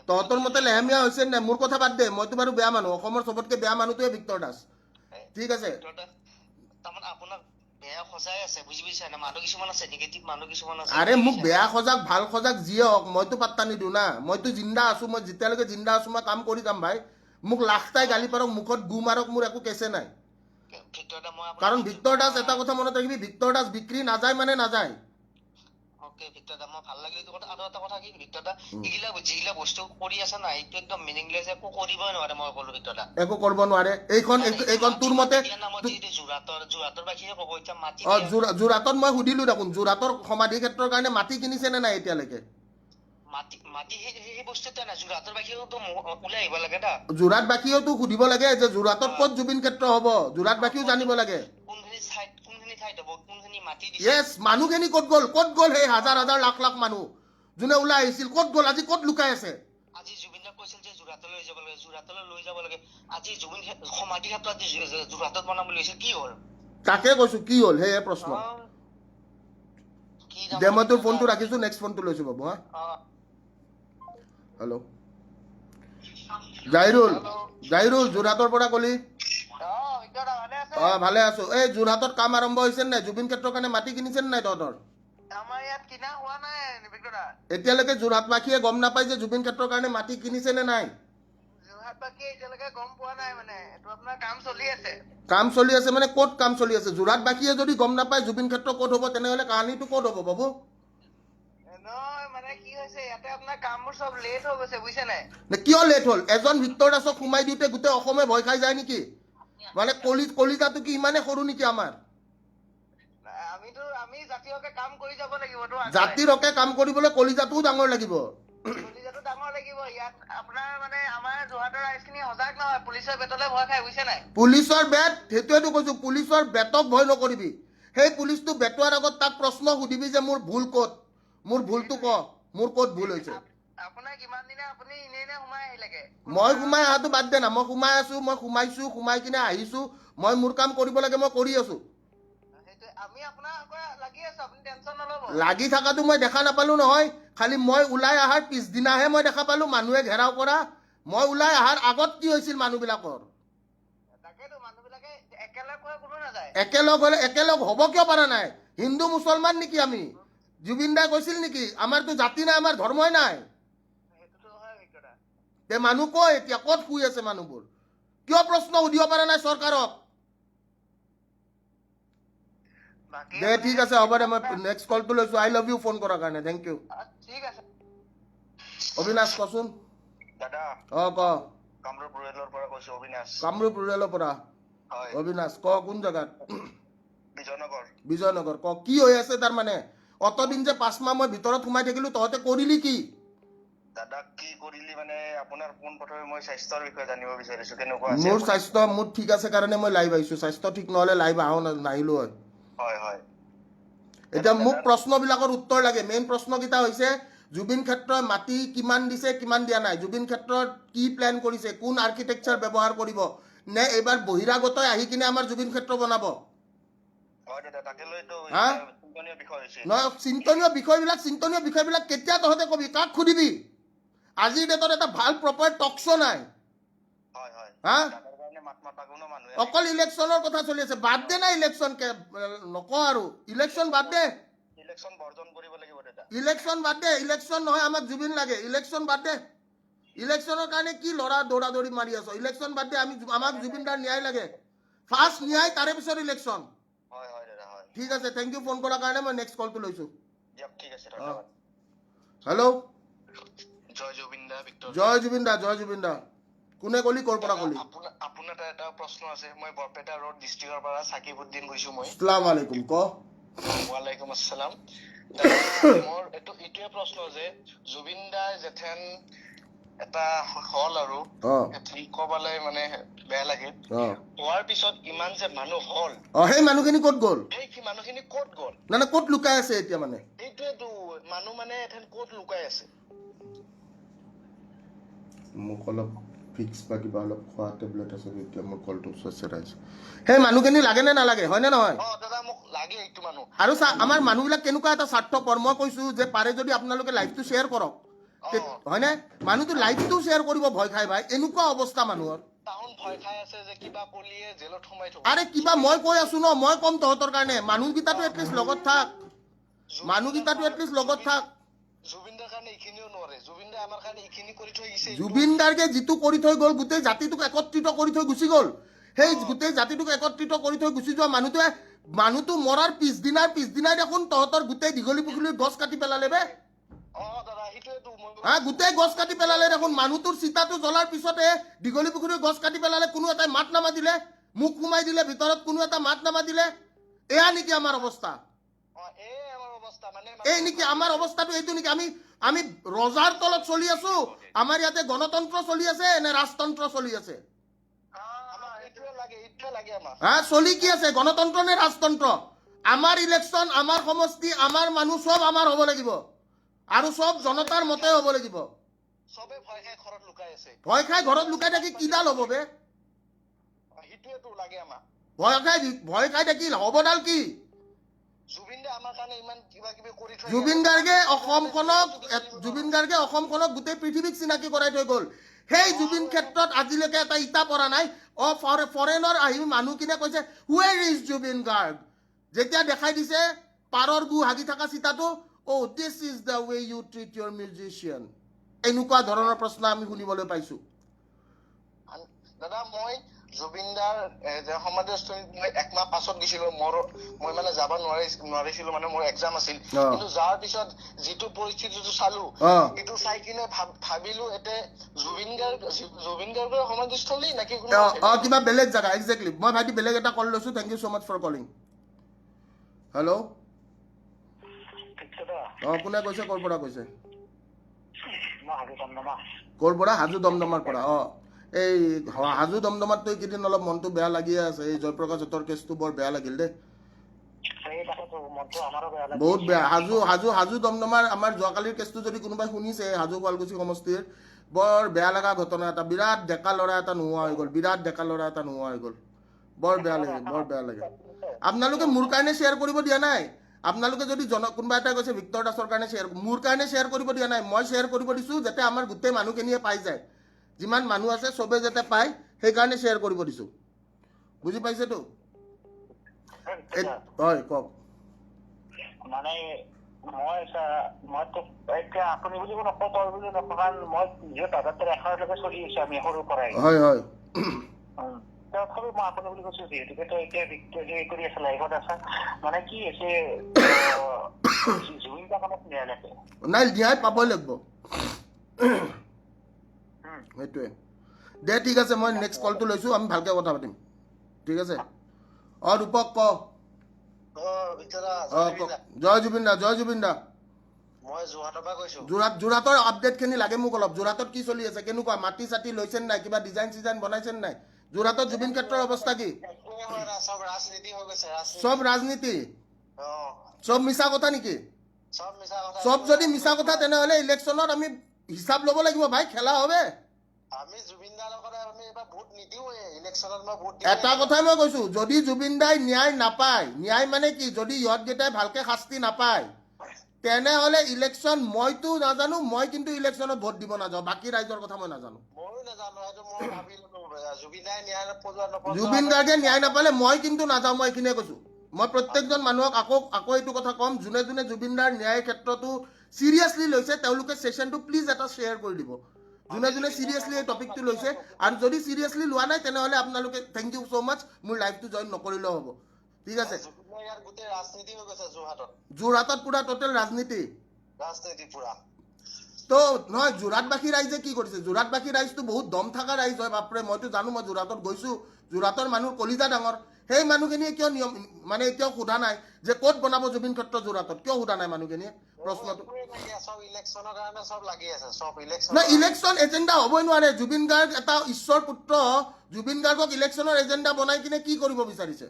তহঁতৰ মতে লেহেমীয়া হৈছে নাই? মোৰ কথা বাদ দে মইতো বাৰু বেয়া মানুহ অসমৰ চবতকে বেয়া মানুহটোৱে ভিক্টৰ দাস। ঠিক আছে তাৰমানে আপোনাক বেয়া সজাই আছে বুজি পাইছা না মানুহ কিছুমান আছে নিগেটিভ মানুহ কিছুমান আছে। আৰে মোক বেয়া সজাগ ভাল সজাগ যিয়ে হওক মইতো পাত্তা নিদিওঁ না। মইতো জিন্দা আছো মই যেতিয়ালৈকে জিন্দা আছো মই কাম কৰি যাম ভাই। মোক লাখটাই গালি পাৰক মুখত গু মাৰক মোৰ একো কেছে নাই। কাৰণ ভিক্টৰ দাস এটা কথা মনত ৰাখিবি ভিক্টৰ দাস বিক্ৰী নাযায় মানে নাযায়। ওকে ভিক্টৰ দা মই ভাল লাগিল এইটো কথা। আৰু এটা কথা কি ভিক্টৰ দা যিগিলা বস্তু কৰি আছে না এইটো একদম মিনিংলেছ একো কৰিবই নোৱাৰে মই ক'লো ভিক্টৰ দা একো কৰিব নোৱাৰে। এইখন তোৰ মতে যোৰহাটৰ বাসীয়ে ক'ব এতিয়া মাটি যোৰহাটত মই সুধিলো দেখোন যোৰহাটৰ সমাধি ক্ষেত্ৰৰ কাৰণে মাটি কিনিছে নে নাই এতিয়ালৈকে? মাটি সেই বস্তু এটা নাই যোৰহাটৰ বাসীয়েতো ওলাই আহিব লাগে না। যোৰহাটবাসীয়েতো সুধিব লাগে যে যোৰহাটত ক'ত জুবিন ক্ষেত্ৰ হ'ব যোৰহাটবাসীও জানিব লাগে। য়েছ মানুহখিনি ক'ত গ'ল সেই হাজাৰ হাজাৰ লাখ লাখ মানুহ যোনে ওলাই আহিছিল ক'ত গ'ল আজি ক'ত লুকাই আছে? আজি জুবিন দাক কৈছিল যে যোৰহাটলৈ লৈ যাব লাগে যোৰহাটলৈ লৈ যাব লাগে। আজি জুবিন সমাধি ক্ষেত্ৰ আজি যোৰহাটত বনাম বুলি কৈছিল কি হ'ল? তাকে কৈছো কি হ'ল সেয়ে প্ৰশ্ন। দে মই তোৰ ফোনটো ৰাখিছো নেক্সট ফোনটো লৈছো বাবু হা। হেল্ল' জাহিৰুল যোৰহাটৰ পৰা কলি ভিতৰত ভালে আছে? ভালে আছো। এই যোৰহাটত কাম আৰম্ভ হৈছে নাই? জুবিন ক্ষেত্ৰৰ কাৰণে মাটি কিনিছে নাই তহঁতৰ? আমাৰ ইয়াত কিনা হোৱা নাই বিক্ৰেতা। এতিয়ালৈকে যোৰহাটবাসীয়ে গম নাপায় যে জুবিন ক্ষেত্ৰৰ কাৰণে মাটি কিনিছে নে নাই? যোৰহাটবাসীয়ে এতিয়ালৈকে গম পোৱা নাই মানে এইটো আপোনাৰ কাম চলি আছে। কাম চলি আছে মানে ক'ত কাম চলি আছে? যোৰহাটবাসীয়ে যদি গম নাপায় জুবিন ক্ষেত্ৰ ক'ত হ'ব, তেনেহ'লে কাহিনীটো ক'ত হ'ব বাবু? নহয় মানে কি হৈছে ইয়াতে আপোনাৰ কামবোৰ চব লেট হৈ গৈছে বুজিছে নাই? কিয় লেট হ'ল? এজন ভিক্টৰ দাসক সোমাই দিওঁতে গোটেই অসমে ভয় খাই যায় নেকি? মানে কলিতাটো কি ইমানে সৰু নেকি আমাৰ? আমি জাতীয়কে কাম কৰি যাব লাগিবতো। জাতিৰ হকে কাম কৰিবলৈ কলিজাটোও ডাঙৰ লাগিব। কলিজাটো ডাঙৰ লাগিব। ইয়াত আপোনাৰ মানে আমাৰ যোৰহাটৰ ৰাইজখিনি সজাগ নহয়, পুলিচৰ বেটলে ভয় খাই বুজিছে নাই? পুলিচৰ বেট, সেইটোৱেতো কৈছো, পুলিচৰ বেটক ভয় নকৰিবি। সেই পুলিচটো বেটোৱাৰ আগত তাক প্ৰশ্ন সুধিবি যে মোৰ ভুল ক'ত, মোৰ ভুলটো ক, মোৰ ক'ত ভুল হৈছে। আপোনাৰ কিমান দিনে আপুনি এনে সোমাই আহিলেগে? মই সোমাই অহাটো বাদ দে না, মই সোমাই আছো, মই সোমাইছো, সোমাই কিনে আহিছো, মই মোৰ কাম কৰিব লাগে মই কৰি আছো। আমি আপোনাৰ লাগি আছো, আপুনি টেনচন নল'ব। লাগি থকাটো মই দেখা নাপালো নহয়, খালি মই ওলাই অহাৰ পিছদিনাহে মই দেখা পালো মানুহে ঘেৰাও কৰা। মই ওলাই অহাৰ আগত কি হৈছিল মানুহবিলাকৰ? তাকেতো মানুহবিলাকে একেলগ হৈ কোনো নাযায়। একেলগ হ'ব কিয় পৰা নাই? হিন্দু মুছলমান নেকি আমি? জুবিন দাই কৈছিল নেকি আমাৰতো জাতি নাই, আমাৰ ধৰ্মই নাই? সেইটোতো হয় বিক্ৰেতা। তে মানুহ কয় এতিয়া ক'ত শুই আছে মানুহবোৰ? কিয় প্ৰশ্ন সুধিব পৰা নাই চৰকাৰক? দে ঠিক আছে, হ'ব দে, মই নেক্সট কলটো লৈছো। আই লাভ ইউ ফোন কৰাৰ কাৰণে, থেংক ইউ। ঠিক আছে। অবিনাশ কচোন। দাদা ক কামৰূপ ৰুৰেলৰ পৰা কৈছো অবিনাশ। কামৰূপ ৰুৰেলৰ পৰা হয়। অবিনাশ ক, কোন জেগাত? বিজয়নগৰ। বিজয়নগৰ ক, কি হৈ আছে তাৰমানে? অতদিন যে 5 মাহ মই ভিতৰত সোমাই থাকিলো, তহঁতে কৰিলি কি? দাদা কি কৰিলি মানে আপোনাৰ পোনপ্ৰথমে মই স্বাস্থ্যৰ বিষয়ে জানিব বিচাৰিছো, কেনেকুৱা আছে? মোৰ স্বাস্থ্য মোৰ ঠিক আছে কাৰণে মই লাইভ আহিছো। স্বাস্থ্য ঠিক নহলে লাইভ নাহিলো হয়। হয় হয়। এতিয়া মোক প্ৰশ্নবিলাকৰ উত্তৰ লাগে। মেইন প্ৰশ্নকেইটা হৈছে জুবিন ক্ষেত্ৰই মাটি কিমান দিছে, কিমান দিয়া নাই, জুবিন ক্ষেত্ৰত কি প্লেন কৰিছে, কোন আৰ্কিটেকচাৰ ব্যৱহাৰ কৰিব, নে এইবাৰ বহিৰাগতই আহি কিনে আমাৰ জুবিন ক্ষেত্ৰ বনাব? নহয়, চিন্তনীয় বিষয়বিলাক কেতিয়া তহঁতে কবি? কাক সুধিবি? আজিৰ ডেটত এটা ভাল প্ৰপাৰ টক শ্ব' নাই। হা, অকল ইলেকশ্যনৰ কথা চলি আছে। বাদ দে না ইলেকশ্যন, নকওঁ আৰু ইলেকশ্যন বাদ দে। ইলেকশ্যন বাদ দে, ইলেকশ্যন নহয়, আমাক জুবিন লাগে। ইলেকশ্যন বাদ দে। ইলেকশ্যনৰ কাৰণে কি লৰা দৌৰা-দৌৰি মাৰি আছ? ইলেকশ্যন বাদ দে, আমাক জুবিন দাৰ ন্যায় লাগে। ফাৰ্ষ্ট ন্যায়, তাৰে পিছত ইলেকশ্যন। ঠিক আছে, থেংক ইউ ফোন কৰাৰ কাৰণে। মই নেক্সট কলটো লৈছো। হেল্ল', জয় জুবিন দা। ভিক্টৰ জয় জুবিন দা, জয় জুবিন দা। কোনে কলি, ক'ৰ পৰা কলি? আপোনাৰ এটা প্ৰশ্ন আছে। মই বৰপেটা ৰোড ডিষ্ট্ৰিক্টৰ পৰা সাকিবউদ্দিন কৈছো মই। আসসালামু আলাইকুম, ক। ওয়ালাইকুম আসসালাম। মোৰ এইটোৱে প্ৰশ্ন যে জুবিন দাৰ যেথেন এটা হল আৰু কবালে মানে বেয়া লাগে, হোৱাৰ পিছত ইমান যে মানুহ হল, সেই মানুহখিনি ক'ত গ'ল? সেই মানুহখিনি ক'ত গ'ল? মানে ক'ত লুকাই আছে এতিয়া? মানে এইটোৱেতো মানুহ মানে এথেন ক'ত লুকাই আছে? মোক অলপ ফিক্স বা কিবা অলপ খোৱা টেবলেট আছে এতিয়া মোৰ কলটো চেৰাইছে। সেই মানুহখিনি লাগে নে নালাগে, হয়নে নহয়? দাদা মোক লাগে এইটো মানুহ। আৰু আমাৰ মানুহবিলাক কেনেকুৱা এটা স্বাৰ্থপৰ। মই কৈছো যে পাৰে যদি আপোনালোকে লাইভটো শ্বেয়াৰ কৰক, হয়নে? মানুহটো লাইভটো শ্বেয়াৰ কৰিব ভয় খাই ভাই, এনেকুৱা অৱস্থা মানুহৰ। আৰে কিবা মই কৈ আছো ন, মই কম তহঁতৰ কাৰণে। মানুহকেইটাতো এটলিষ্ট লগত থাক, মানুহকেইটাতো এটলিষ্ট লগত থাক। জুবিনদাৰ কাৰণে এইখিনিও নোৱাৰে। জুবিনদাই আমাৰ কাৰণে এইখিনি কৰি থৈ গৈছে। জুবিনদাৰকে যিটো কৰি থৈ গ'ল, গোটেই জাতিটোক একত্ৰিত কৰি থৈ গুচি গ'ল। সেই গোটেই জাতিটোক একত্ৰিত কৰি থৈ গুচি যোৱা মানুহটো মৰাৰ পিছদিনাই দেখোন তহঁতৰ গোটেই দীঘলী পুখুৰীৰ গছ কাটি পেলালে বে। গোটেই গছ কাটি পেলালে দেখোন। মানুহটোৰ চিতাটো জ্বলাৰ পিছতে দীঘলী পুখুৰীৰ গছ কাটি পেলালে। কোনো এটাই মাত নামাতিলে, মুখ সোমাই দিলে ভিতৰত, কোনো এটা মাত নামাতিলে। এয়া নেকি আমাৰ অৱস্থা? এই নেকি আমাৰ অৱস্থাটো? এইটো নেকি? আমি ৰজাৰ তলত চলি আছো? আমাৰ ইয়াতে গণতন্ত্ৰ চলি আছে নে ৰাজতন্ত্ৰ চলি আছে? চলি কি আছে, গণতন্ত্ৰ নে ৰাজতন্ত্ৰ? আমাৰ ইলেকশ্যন, আমাৰ সমষ্টি, আমাৰ মানুহ, চব আমাৰ হ'ব লাগিব আৰু চব জনতাৰ মতে হ'ব লাগিব। ভয় খাই ঘৰত লুকাই থাকি কিডাল হ'ব বে? ভয় খাই থাকি হ'বডাল কি? জুবিন দা আমাৰ কাৰণে ইমান কিবা কিবি কৰি থৈ জুবিন গাৰ্গে অসমখনক গোটেই পৃথিৱীক চিনাকি কৰাই থৈ গ'ল সেই জুবিন ক্ষেত্ৰত আজিলৈকে এটা ইটা পৰা নাই ফৰেনৰ আহি মানুহখিনিয়ে কৈছে হুৱেৰ ইজ জুবিন গাৰ্গ যেতিয়া দেখাই দিছে পাৰৰ গু হাগি থকা চিতাটো this is the way you treat your musician এনেকুৱা ধৰণৰ প্ৰশ্ন আমি শুনিবলৈ পাইছো দাদা মই জুবিনদাৰ সমাধিস্থলীত মই একমাহ পাছত গৈছিলো মই মানে যাব নোৱাৰিছিলো মানে মোৰ এক্সাম আছিল কিন্তু যাৰ পিছত যিটো পৰিস্থিতিটো চালো সেইটো চাই কিনে ভাবিলো এতে জুবিন গাৰ্গৰ সমাধিস্থলী নাকি কিবা বেলেগ জাগা একজেক্টলি মই ভাইটি বেলেগ এটা কল লৈছো thank you so much for calling hello' কোনে কৈছে ক'ৰ পৰা কৈছে ক'ৰ পৰা হাজো দমদমাৰ পৰা এই হাজো দমদমাততো এইকেইদিন অলপ মনটো বেয়া লাগিয়ে আছে এই জয়প্ৰকাশ হতৰ কেছটো বৰ বেয়া লাগিল দেই বহুত বেয়া হাজো দমদমাৰ আমাৰ যোৱাকালিৰ কেছটো যদি কোনোবাই শুনিছে হাজো শুৱালকুছি সমষ্টিৰ বৰ বেয়া লগা ঘটনা এটা বিৰাট ডেকা ল'ৰা এটা নোহোৱা হৈ গ'ল বৰ বেয়া লাগে আপোনালোকে মোৰ কাৰণে শ্বেয়াৰ কৰিব দিয়া নাই আপোনালোকে যদি কোনোবা এটা কৈছে ভিক্টৰ দাসৰ কাৰণে মোৰ কাৰণে শ্বেয়াৰ কৰিব দিয়া নাই মই শ্বেয়াৰ কৰিব দিছো যাতে আমাৰ গোটেই মানুহখিনিয়ে পাই যায় যিমান মানুহ আছে চবে যাতে পায় সেইকাৰণে শ্বেয়াৰ কৰিব দিছো বুজি পাইছেতো হয় কওক মানে মই এতিয়া আপুনি বুলি নকওঁ তই বুলি নকওঁ কাৰণ মই নিজে তদন্তৰ এখনলৈকে চলি আহিছো আমি সৰুৰ পৰাই হয় তথাপি মই আপুনি বুলি কৈছো যিহেতুকে তই এতিয়া হেৰি কৰি আছে লাইফত আছা মানে কি হৈছে জুবিন দা কামত ন্যায় লাগে নাই ন্যায় পাবই লাগিব সেইটোৱে দে ঠিক আছে মই নেক্সট কলটো লৈছো আমি ভালকে কথা পাতিম ঠিক আছে ৰূপক ক জয় জুবিন দা মই যোৰহাটৰ পৰা কৈছো যোৰহাটৰ আপডেট খিনি লাগে মোক অলপ যোৰহাটত কি চলি আছে কেনেকুৱা মাটি চাটি লৈছে নাই কিবা ডিজাইন বনাইছে নাই যোৰহাটত জুবিন ক্ষেত্ৰৰ অৱস্থা কি চব ৰাজনীতি চব মিছা কথা নেকি চব যদি মিছা কথা তেনেহলে ইলেকশ্যনত আমি হিচাপ ল'ব লাগিব ভাই খেলা হবে এটা কথাই মই কৈছো যদি জুবিন দাই ন্যায় নাপায় ন্যায় মানে কি যদি ইহঁতকেইটাই ভালকে শাস্তি নাপায় তেনেহলে ইলেকশ্যন মইতো নাজানো মই কিন্তু ইলেকশ্যনত ভোট দিব নাযাওঁ বাকী ৰাইজৰ কথা মই নাজানো জুবিন গাৰ্গে ন্যায় নাপালে মই কিন্তু নাযাওঁ মই এইখিনিয়ে কৈছো মই প্ৰত্যেকজন মানুহক আকৌ এইটো কথা ক'ম যোনে যোনে জুবিন দাৰ ন্যায় ক্ষেত্ৰতো চিৰিয়াছলি লৈছে তেওঁলোকে ছেশ্যনটো প্লিজ এটা শ্বেয়াৰ কৰি দিব যোনে যোনে চিৰিয়াছলি এই টপিকটো লৈছে আৰু যদি চিৰিয়াছলি লোৱা নাই তেনেহলে আপোনালোকে থেংক ইউ ছ' মাছ মোৰ লাইভটো জইন নকৰিলেও হ'ব ঠিক আছে যোৰহাটত পুৰা টোটেল ৰাজনীতি তো নহয় যোৰহাটবাসী ৰাইজে কি কৰিছে যোৰহাটবাসী ৰাইজটো বহুত দম থকা ৰাইজ হয় বাপৰে মইতো জানো মই যোৰহাটত গৈছো যোৰহাটৰ মানুহ কলিজা ডাঙৰ সেই মানুহখিনিয়ে কিয় নিয়ম মানে এতিয়াও সোধা নাই যে ক'ত বনাব জুবিন ক্ষেত্ৰ যোৰহাটত কিয় সোধা নাই মানুহখিনিয়ে প্ৰশ্নটো নাই ইলেকশ্যন এজেণ্ডা হ'বই নোৱাৰে জুবিন গাৰ্গ এটা ঈশ্বৰ পুত্ৰ জুবিন গাৰ্গক ইলেকশ্যনৰ এজেণ্ডা বনাই কিনে কি কৰিব বিচাৰিছে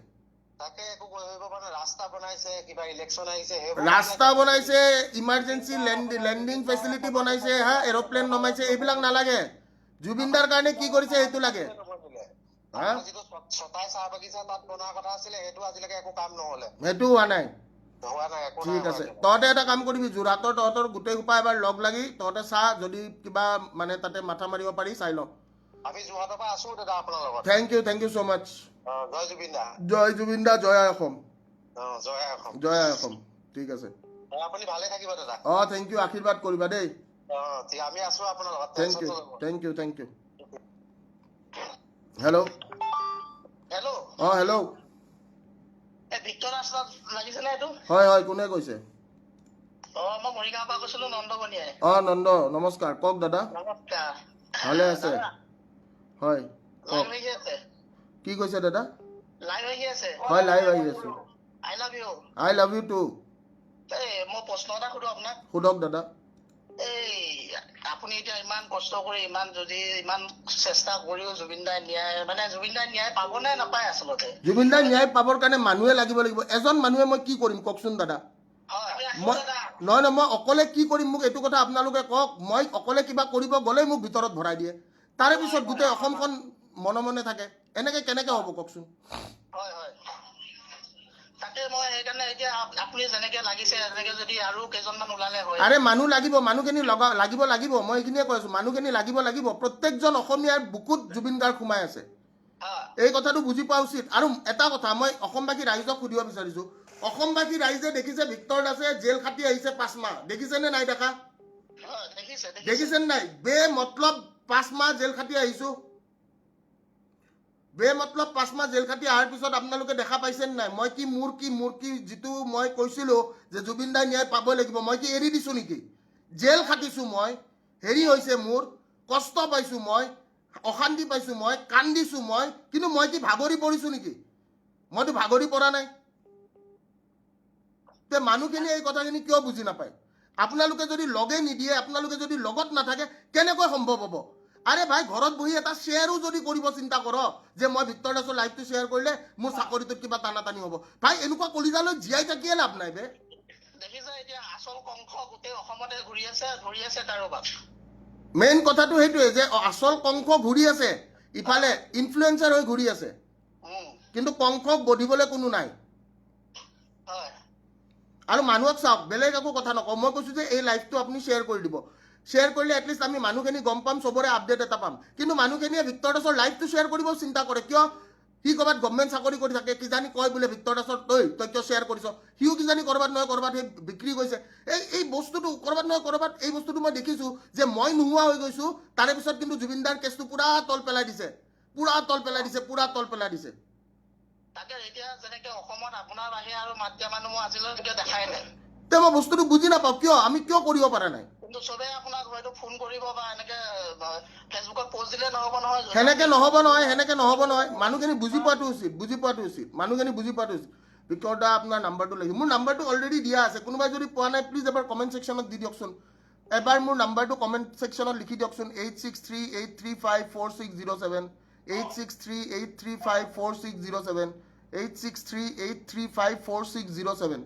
ৰাস্তা বনাইছে ইমাৰ্জেঞ্চি লেণ্ডিং ফেচিলিটি বনাইছে এৰোপ্লেন নমাইছে এইবিলাক নালাগে জুবিন দাৰ কাৰণে কি কৰিছে সেইটো লাগে সেইটো হোৱা নাই ঠিক আছে তহঁতে এটা কাম কৰিবি তহঁতৰ গোটেই সোপা এবাৰ লগ লাগি তহঁতে চা যদি কিবা মানে তাতে মাথা মাৰিব পাৰি চাই ল থেংক ইউ ছ' মাছ জয় জুবিন দা জয় আই অসম ঠিক আছে থেংক ইউ আশীৰ্বাদ কৰিবা দেই থেংক ইউ হেল্ল' হেল্ল' হয় কোনে কৈছে নন্দ নমস্কাৰ কওক দাদা ভালে আছে হয় কওক কি কৈছে দাদা হয় লাইভ আহি আছো আই লাভ ইউ টু সোধক দাদা আপুনি এতিয়া ইমান কষ্ট কৰি ইমান চেষ্টা কৰিও জুবিন দাই ন্যায় পাব নে নাপায় আচলতে জুবিন দাই ন্যায় পাবৰ কাৰণে মানুহে লাগিব এজন মানুহে মই কি কৰিম কওকচোন দাদা নহয় মই অকলে কি কৰিম মোক এইটো কথা আপোনালোকে কওক মই অকলে কিবা কৰিব গ'লেই মোক ভিতৰত ভৰাই দিয়ে তাৰে পিছত গোটেই অসমখন মনে মনে থাকে এনেকে কেনেকে হ'ব কওকচোন তাকে মই সেইকাৰণে এতিয়া আপুনি যেনেকে লাগিছে এনেকে যদি আৰু কেইজনমান ওলালে হয়। আৰে মানুহ লাগিব, মানুহখিনি লাগিব মই এইখিনিয়ে কৈ আছো, মানুহখিনি লাগিব প্ৰত্যেকজন অসমীয়াৰ বুকুত জুবিন গাৰ্গ সোমাই আছে। এই কথাটো বুজি পোৱা উচিত। আৰু এটা কথা মই অসমবাসী ৰাইজক সুধিব বিচাৰিছো, অসমবাসী ৰাইজে দেখিছে ভিক্তৰ দাসে জেল খাটি আহিছে 5 মাহ, দেখিছে নে নাই দেখা? দেখিছে নে নাই? বে মতলব 5 মাহ জেল খাটি আহিছো, বে মতলব 5 মাহ জেল খাটি অহাৰ পিছত আপোনালোকে দেখা পাইছে নে নাই? মই কি মোৰ কি যিটো মই কৈছিলো যে জুবিন দাই ন্যায় পাব লাগিব, মই কি এৰি দিছো নেকি? জেল খাটিছো মই, হেৰি হৈছে মোৰ, কষ্ট পাইছো মই, অশান্তি পাইছো মই, কান্দিছো মই, কিন্তু মই কি ভাগৰি পৰিছো নেকি? মইতো ভাগৰি পৰা নাই। তে মানুহখিনি এই কথাখিনি কিয় বুজি নাপায়? আপোনালোকে যদি লগে নিদিয়ে, আপোনালোকে যদি লগত নাথাকে, কেনেকৈ সম্ভৱ হ'ব? আৰে ভাই, ঘৰত বহি এটা শ্বেয়াৰো যদি কৰিব চিন্তা কৰ যে মই ভিক্তৰ দাসৰ লাইভটো শ্বেয়াৰ কৰিলে মোৰ চাকৰিটোত কিবা টানা হ'ব, ভাই এনেকুৱা কলিজালৈ জীয়াই থাকিয়ে লাভ নাই বে। দেখিছে এতিয়া আচল কংস গোটেই অসমতে ঘূৰি আছে কাৰোবাক। মেইন কথাটো সেইটোৱে যে আচল কংস ঘূৰি আছে, ইফালে ইনফ্লুৱেঞ্চাৰ হৈ ঘূৰি আছে, কিন্তু কংসক বধিবলৈ কোনো নাই। আৰু মানুহক চাওক, বেলেগ একো কথা নকওঁ, মই কৈছো যে এই লাইভটো আপুনি শ্বেয়াৰ কৰি দিব, শ্বেয়াৰ কৰিলে এটলিষ্ট আমি মানুহখিনি গম পাম, চবৰে আপডেট এটা পাম। কিন্তু মানুহখিনিয়ে ভিক্তৰ দাসৰ লাইভটো শ্বেয়াৰ কৰিব চিন্তা কৰে কিয়? সি ক'ৰবাত গভৰ্ণমেণ্ট চাকৰি কৰি থাকে, কিজানি কয় বোলে ভিক্তৰ দাসৰ তই কিয় শ্বেয়াৰ কৰিছ, সিও কিজানি ক'ৰবাত নহয় ক'ৰবাত সেই বিক্ৰী গৈছে। এই বস্তুটো ক'ৰবাত নহয় ক'ৰবাত এই বস্তুটো মই দেখিছো যে মই নোহোৱা হৈ গৈছো, তাৰে পিছত কিন্তু জুবিনদাৰ কেছটো পুৰা তল পেলাই দিছে। তাকে এতিয়া যেনেকে অসমত আপোনাৰ বাহিৰে আৰু মাত দিয়া মানুহ মই আজিলৈকে দেখাই নাই। তে মই বস্তুটো বুজি নাপাওঁ কিয় আমি কিয় কৰিব পৰা নাই। কিন্তু চবে আপোনাক হয়তো ফোন কৰিব বা এনেকে ফেচবুকত পোষ্ট দিলে নহ'ব নহয়। সেনেকে নহ'ব নহয়। মানুহখিনি বুজি পোৱাটো উচিত, মানুহখিনি বুজি পোৱাটো উচিত। ভিক্তৰ দা আপোনাৰ নাম্বাৰটো লাগিব, মোৰ নাম্বাৰটো অলৰেডি দিয়া আছে, কোনোবাই যদি পোৱা নাই প্লিজ এবাৰ কমেণ্ট ছেকশ্যনত দি দিয়কচোন। এবাৰ মোৰ নাম্বাৰটো কমেণ্ট ছেকশ্যনত লিখি দিয়কচোন, 8638354607, 8638354607, 8638354607।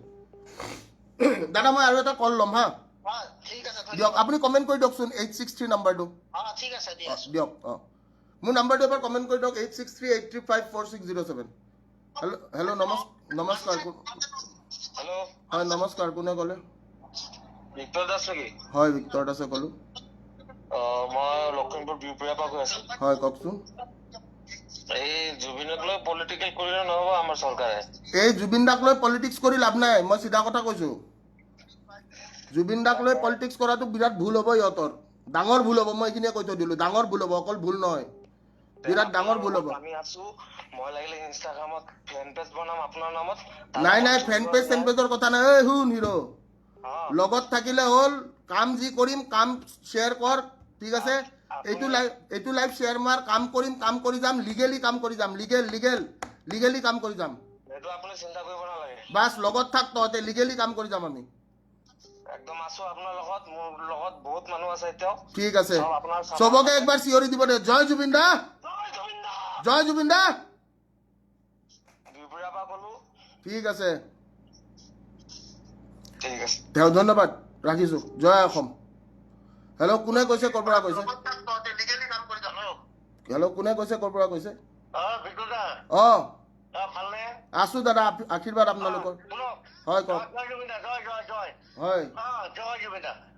দাদা মই আৰু এটা কল ল'ম হা, দিয়ক আপুনি কমেণ্ট কৰি দিয়কচোন 863 নাম্বাৰটো। দিয়ক মোৰ নাম্বাৰটো এবাৰ কমেণ্ট কৰি দিয়ক, 8638354607। হেল্ল' নমস্কাৰ। হয় নমস্কাৰ, কোনে ক'লে? ভিক্তৰ দাস নেকি? হয় ভিক্তৰ দাসে ক'লো। মই লখিমপুৰ বিহপুৰীয়াৰ পৰা কৈ আছো। হয় কওকচোন। এই জুবিনক লৈ পলিটিকেল কৰিলে নহ'ব আমাৰ চৰকাৰে। এই জুবিন দাক লৈ পলিটিক্স কৰি লাভ নাই, মই চিধা কথা কৈছো। জুবিন দাক লৈ পলিটিক্স কৰাটো বিৰাট ভুল হ'ব ইহঁতৰ, ডাঙৰ ভুল হ'ব। মই এইখিনিয়ে কৈ থৈ দিলো, ডাঙৰ ভুল হ'ব, অকল ভুল নহয়, বিৰাট ডাঙৰ ভুল হ'ব। আমি আছো, মই লাগিলে ইনষ্টাগ্ৰামত ফেন পেজ বনাম আপোনাৰ নামত। নাই ফেন পেজৰ কথা নাই। এই শুন হিৰো, লগত থাকিলে হ'ল, কাম যি কৰিম কাম শ্বেয়াৰ কৰ, ঠিক আছে? এইটো লাইভ শ্বেয়াৰ মাৰ, কাম কৰি যাম, লিগেলি কাম কৰি যাম, লিগেলি কাম কৰি যাম। সেইটো আপুনি চিন্তা কৰিব নালাগে। বাছ লগত থাক তহঁতে, লিগেলি কাম কৰি যাম আমি। একদম আছো আপোনাৰ লগত, মোৰ লগত বহুত মানুহ আছে এতিয়াও। ঠিক আছে, চবকে একবাৰ চিঞৰি দিব দে, জয় জুবিন দা, জয় জুবিন দা। বিহপুৰীয়াৰ পৰা ক'লো। ঠিক আছে, ধন্যবাদ, ৰাখিছো। জয় অসম। হেল্ল' কোনে কৈছে, ক'ৰ পৰা কৈছে? হেল্ল' কোনে কৈছে, ক'ৰ পৰা কৈছে? আছো দাদা, আশীৰ্বাদ আপোনালোকৰ। হয় কওক। হয়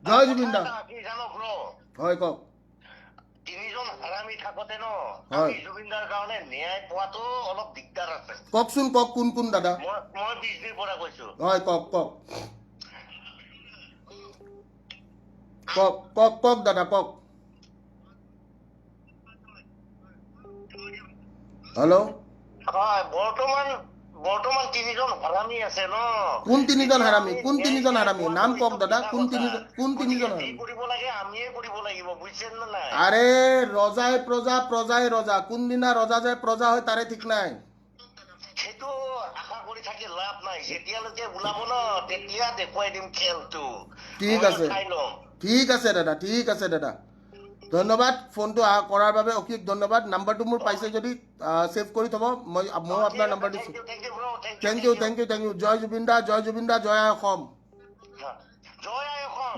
জয় জুবিন দা। হয় কওক। তিনিজন হাৰামি থাকোতে ন, হয় জুবিনদাৰ কাৰণে ন্যায় পোৱাটো অলপ দিগদাৰ আছে। কওকচোন, কওক কোন দাদা? মই বিজনীৰ পৰা কৈছো। হয় কওক দাদা কওক। হেল্ল'। হয়, বৰ্তমান তিনিজন হাৰামি আছে ন। কোন তিনিজন হাৰামি? নাম কওক দাদা, কোন তিনিজন হাৰামি? কৰিব লাগে আমিয়ে কৰিব লাগিব, বুজিছেন নে নাই? আৰে ৰজাই প্ৰজা, প্ৰজাই ৰজা, কোনদিনা ৰজা যায় প্ৰজা হয় তাৰে ঠিক নাই। সেইটো আশা কৰি থাকি লাভ নাই, যেতিয়ালৈকে ওলাব ন তেতিয়া দেখুৱাই দিম খেলটো। ঠিক আছে দাদা, ধন্যবাদ ফোনটো কৰাৰ বাবে, অশেষ ধন্যবাদ। নাম্বাৰটো মোৰ পাইছে যদি ছেভ কৰি থ'ব, মই আপোনাৰ নাম্বাৰ দিছোঁ। Thank you. জয় জুবিন দা, জয় অসম,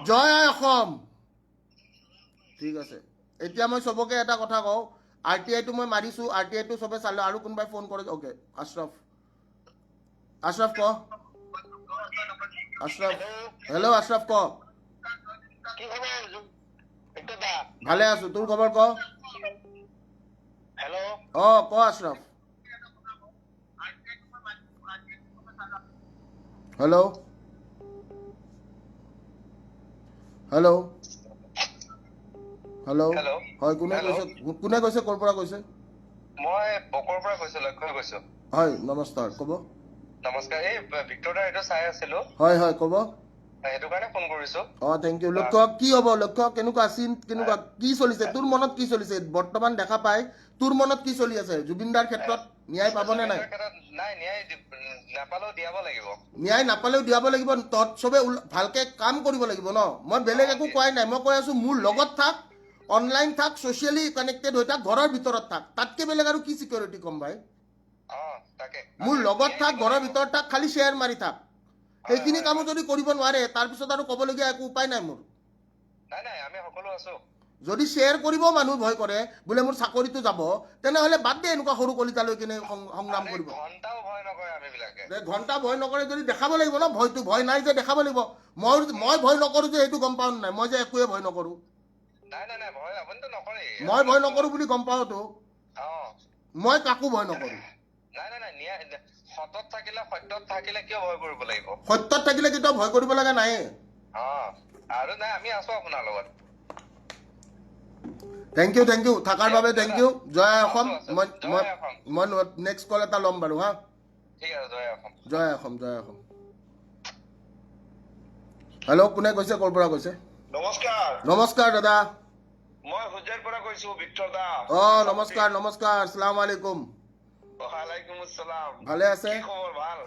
জয় অসম। ঠিক আছে, এতিয়া মই চবকে এটা কথা কওঁ, RTIটো মই মাৰিছোঁ, RTIটো চবে চালে, আৰু কোনোবাই ফোন কৰে? অ'কে, আশ্ৰফ আশৰাফ ক আশৰাফ হেল্ল' আশৰাফ ক কি খবৰ বিক্টৰদা? ভালে আছো, তোৰ খবৰ ক? হেল্ল' ক আশৰাফ। হেল্ল' হেল্ল' হেল্ল' হেল্ল' হয়, কোনে কৈছে? কোনে কৈছে? ক'ৰ পৰা কৈছে? মই বকৰ পৰা কৈছো, লক্ষ্যই কৈছো। হয়, নমস্কাৰ, ক'ব। নমস্কাৰ, এই বিক্টৰদা এইটো চাই আছিলো, হয় হয়, ক'ব। সেইটো কাৰণে ফোন কৰিছো। Thank you. লক্ষ্য কি হ'ব? লক্ষ্য কেনেকুৱা চিন, কেনেকুৱা কি চলিছে তোৰ মনত? কি চলিছে বৰ্তমান দেখা পাই তোৰ মনত কি চলি আছে? জুবিনদাৰ ক্ষেত্ৰত ন্যায় পাবনে নাই? নাই, ন্যায় নাপালেও দিয়াব লাগিব। ন্যায় নাপালেও দিয়াব লাগিব। তহঁত চবে ভালকে কাম কৰিব লাগিব ন। মই বেলেগ একো কোৱাই নাই, মই কৈ আছো মোৰ লগত থাক, অনলাইন থাক, ছ'চিয়েলি কানেক্টেড হৈ থাক, ঘৰৰ ভিতৰত থাক। তাতকে বেলেগ আৰু কি চিকিউৰিটি কম ভাই? মোৰ লগত থাক, ঘৰৰ ভিতৰত থাক, খালি শ্বেয়াৰ মাৰি থাক। সেইখিনি কামো যদি কৰিব নোৱাৰে, তাৰপিছত আৰু ক'বলগীয়া একো উপায় নাই মোৰ। নাই, আমি সকলো আছো। যদি শ্বেয়াৰ কৰিব মানুহ ভয় কৰে, বোলে মোৰ চাকৰিটো যাব, তেনেহ'লে বাদ দে এনেকুৱা সৰু কলিতা লৈ কিনে সংগ্ৰাম কৰিব। ঘণ্টাও ভয় নকৰে আমি বিলাকে। ঘণ্টা ভয় নকৰে যদি দেখাব লাগিব ন, ভয়টো ভয় নাই যে দেখাব লাগিব। মই ভয় নকৰো যে সেইটো গম পাওঁ নাই, মই যে একোৱে ভয় নকৰো। নাই, ভয় আপুনিতো নকৰে। মই ভয় নকৰো বুলি গম পাওঁতো। মই কাকো ভয় নকৰো। নাই, সতত থাকিলে, সত্যত থাকিলে কিয় ভয় কৰিব লাগিব? সত্যত থাকিলে কেতিয়াও ভয় কৰিব লগা নাই। আৰু নাই, আমি আছো আপোনাৰ লগত। থেংক ইউ থকাৰ বাবে থেংক ইউ। জয় অসম। মই নেক্সট কল এটা ল'ম বাৰু হা। ঠিক আছে, জয় অসম। জয় অসম, জয় অসম। হেল্ল', কোনে কৈছে? ক'ৰ পৰা কৈছে? নমস্কাৰ। নমস্কাৰ দাদা। মই হুজাইৰ পৰা কৈছো, বিক্টৰদা। নমস্কাৰ, আসসালামু আলাইকুম। ওয়ালাইকুম আসসালাম। ভালে আছে? কি খবৰ? ভাল।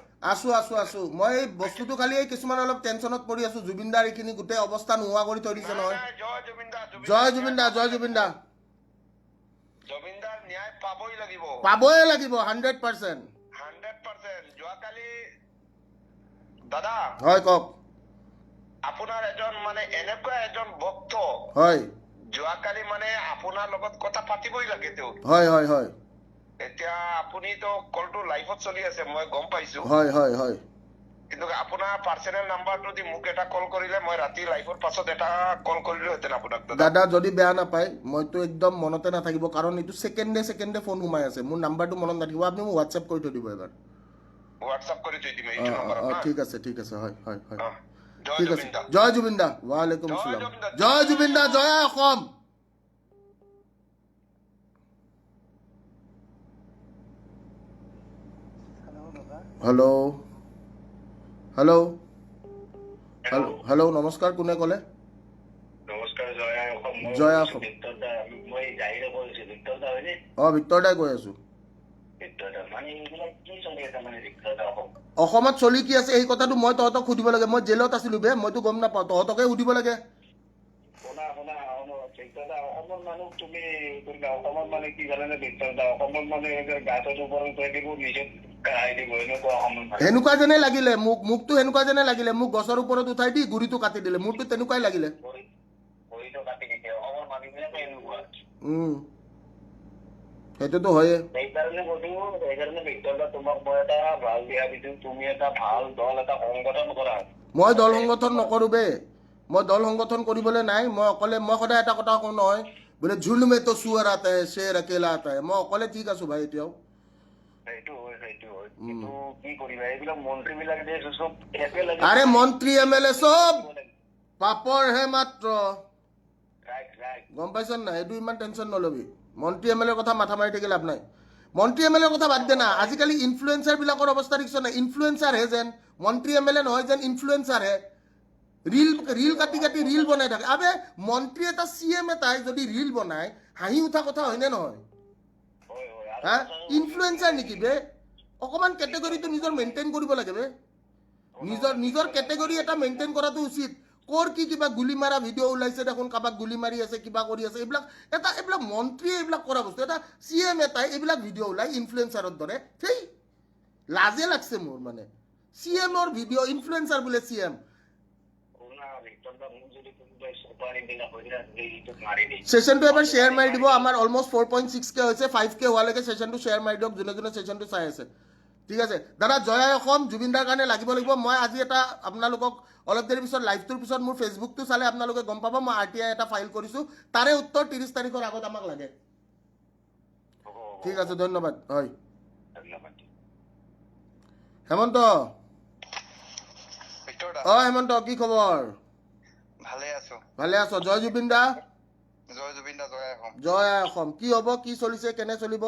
আছো। মই এই বস্তুটো খালি কিছুমান অলপ টেনচনত পৰি আছো। জুবিনদাৰ এইখিনি গোটেই অৱস্থা নোহোৱা কৰি থৈ দিছে নহয়। জয় জুবিনদা। জয় জুবিনদা। জুবিনদাৰ ন্যায় পাবই লাগিব। 100%। 100%। যোৱাকালি দাদা, হয় কওক। আপোনাৰ এজন এনেকুৱা এজন ভক্ত, হয়। যোৱাকালি আপোনাৰ লগত কথা পাতিবই লাগে তেওঁ। হয়। এতিয়া আপুনিতো কলটো লাইভত চলি আছে, মই গম পাইছো। হয়। কিন্তু আপোনাৰ পাৰ্চনেল নাম্বাৰটো দি মোক এটা কল কৰিলে, মই ৰাতি লাইভৰ পাছত এটা কল কৰিলোহেঁতেন আপোনাক। দাদা যদি বেয়া নাপায়, মইতো একদম মনতে নাথাকিব, কাৰণ এইটো ছেকেণ্ডে ফোন সোমাই আছে। মোৰ নাম্বাৰটো মনত নাথাকিব, আপুনি মোক হোৱাটছএপ কৰি থৈ দিব এবাৰ। হোৱাটছআপ কৰি থৈ দিম এইটো নম্বৰত। ঠিক আছে। হয়। জয় ঠিক আছে। জুবিনদা। জয় জুবিনদা। ৱালাইকুম আসসালাম। জয় জুবিনদা, জয় অসম। হেল্ল', নমস্কাৰ, কোনে ক'লে? নমস্কাৰ, জয় অসম। জয় অসম। মই জাহিৰে কৈছো, বিক্টৰদা হয়নে? বিক্টৰদাই কৈ আছো। অসমত চলি কি আছে এই কথাটো মই তহঁতক সুধিব লাগে। মই জেলত আছিলো বে, মইতো গম নাপাওঁ। তহঁতকে সুধিব লাগে। অসমৰ মানুহ তুমি অসমত কি জানে বিক্টৰদা? অসমত গাছৰ ওপৰত দিব, নিজে দিব, এনেকুৱা অসমত। সেনেকুৱা যেনে লাগিলে মোকতো সেনেকুৱা যেনে লাগিলে। মোক গছৰ ওপৰত উঠাই দি গুৰিটো কাটি দিলে, মোৰতো তেনেকুৱাই লাগিলে। সেইটোতো হয়ে। সেইকাৰণে বিক্টৰদা তোমাক মই এটা ভাল দিয়া দিছো, তুমি এটা ভাল দল, এটা সংগঠন কৰা। মই দল সংগঠন নকৰো বে। মই দল সংগঠন কৰিবলৈ নাই। মই সদায় এটা কথা কওঁ নহয়, বোলে ঝুল মে তো সুअर आता है, शेर अकेला आता है। মই অকলে ঠিক আছো ভাই এতিয়াও। আরে মন্ত্রী এমএলএ সব পাপৰ হে মাত্ৰ। গম পাইছ নাই? এইটো ইমান টেনচন নলবি। মন্ত্ৰী এমএলএৰ কথা মাথা মাৰি থাকি লাভ নাই। মন্ত্ৰী এমএলএৰ কথা বাদ দে না। আজিকালি ইনফ্লুৱেঞ্চাৰ বিলাকৰ অৱস্থা দেখিছ নাই? ইনফ্লুৱেঞ্চাৰ হে যেন, মন্ত্ৰী এমএলএ নহয় যেন, ইনফ্লুৱেঞ্চাৰ হে। ৰিল কাটি ৰিল বনাই থাকে। আবে মন্ত্ৰী এটা CM এটাই যদি ৰিল বনাই, হাঁহি উঠা কথা হয়নে নহয়? হা, ইনফ্লুৱেঞ্চাৰ নেকি বে? অকমান কেটেগৰীটো নিজৰ মেইনটেইন কৰিব লাগে বে। নিজৰ কেটেগৰী এটা মেইনটেইন কৰাটো উচিত। কিবা গুলি মাৰা ভিডিঅ' ওলাইছে দেখোন, কাৰোবাক গুলি মাৰি আছে, কিবা কৰি আছে। এইবিলাক মন্ত্ৰীয়ে এইবিলাক কৰা বস্তু। এটা CM এটাই এইবিলাক ভিডিঅ' ওলাই ইনফ্লুৱেঞ্চাৰৰ দৰে। সেই লাজে লাগছে মোৰ CMৰ ভিডিঅ' ইনফ্লুৱেঞ্চাৰ বোলে CM। সেশনটো এবাৰ শ্বেয়াৰ মাৰি দিব। আমাৰ অলমোষ্ট 4.6K হৈছে। 5K হোৱালৈকে সেশনটো শ্বেয়াৰ মাৰি দিয়ক, যোনে যোনে সেশনটো চাই আছে। ঠিক আছে দাদা, জয় আই অসম। জুবিনদাৰ কাৰণে লাগিব লাগিব। মই আজি এটা আপোনালোকক অলপ দেৰি পিছত লাইভটোৰ পিছত মোৰ ফেচবুকটো চালে আপোনালোকে গম পাব, মই RTI এটা ফাইল কৰিছোঁ, তাৰে উত্তৰ 30 তাৰিখৰ আগত আমাক লাগে। ঠিক আছে, ধন্যবাদ। হয় হেমন্ত। হেমন্ত, কি খবৰ? ভালে আছো। জয় জুবিন দা। জয় আই অসম। কি হ'ব, কি চলিছে, কেনে চলিব?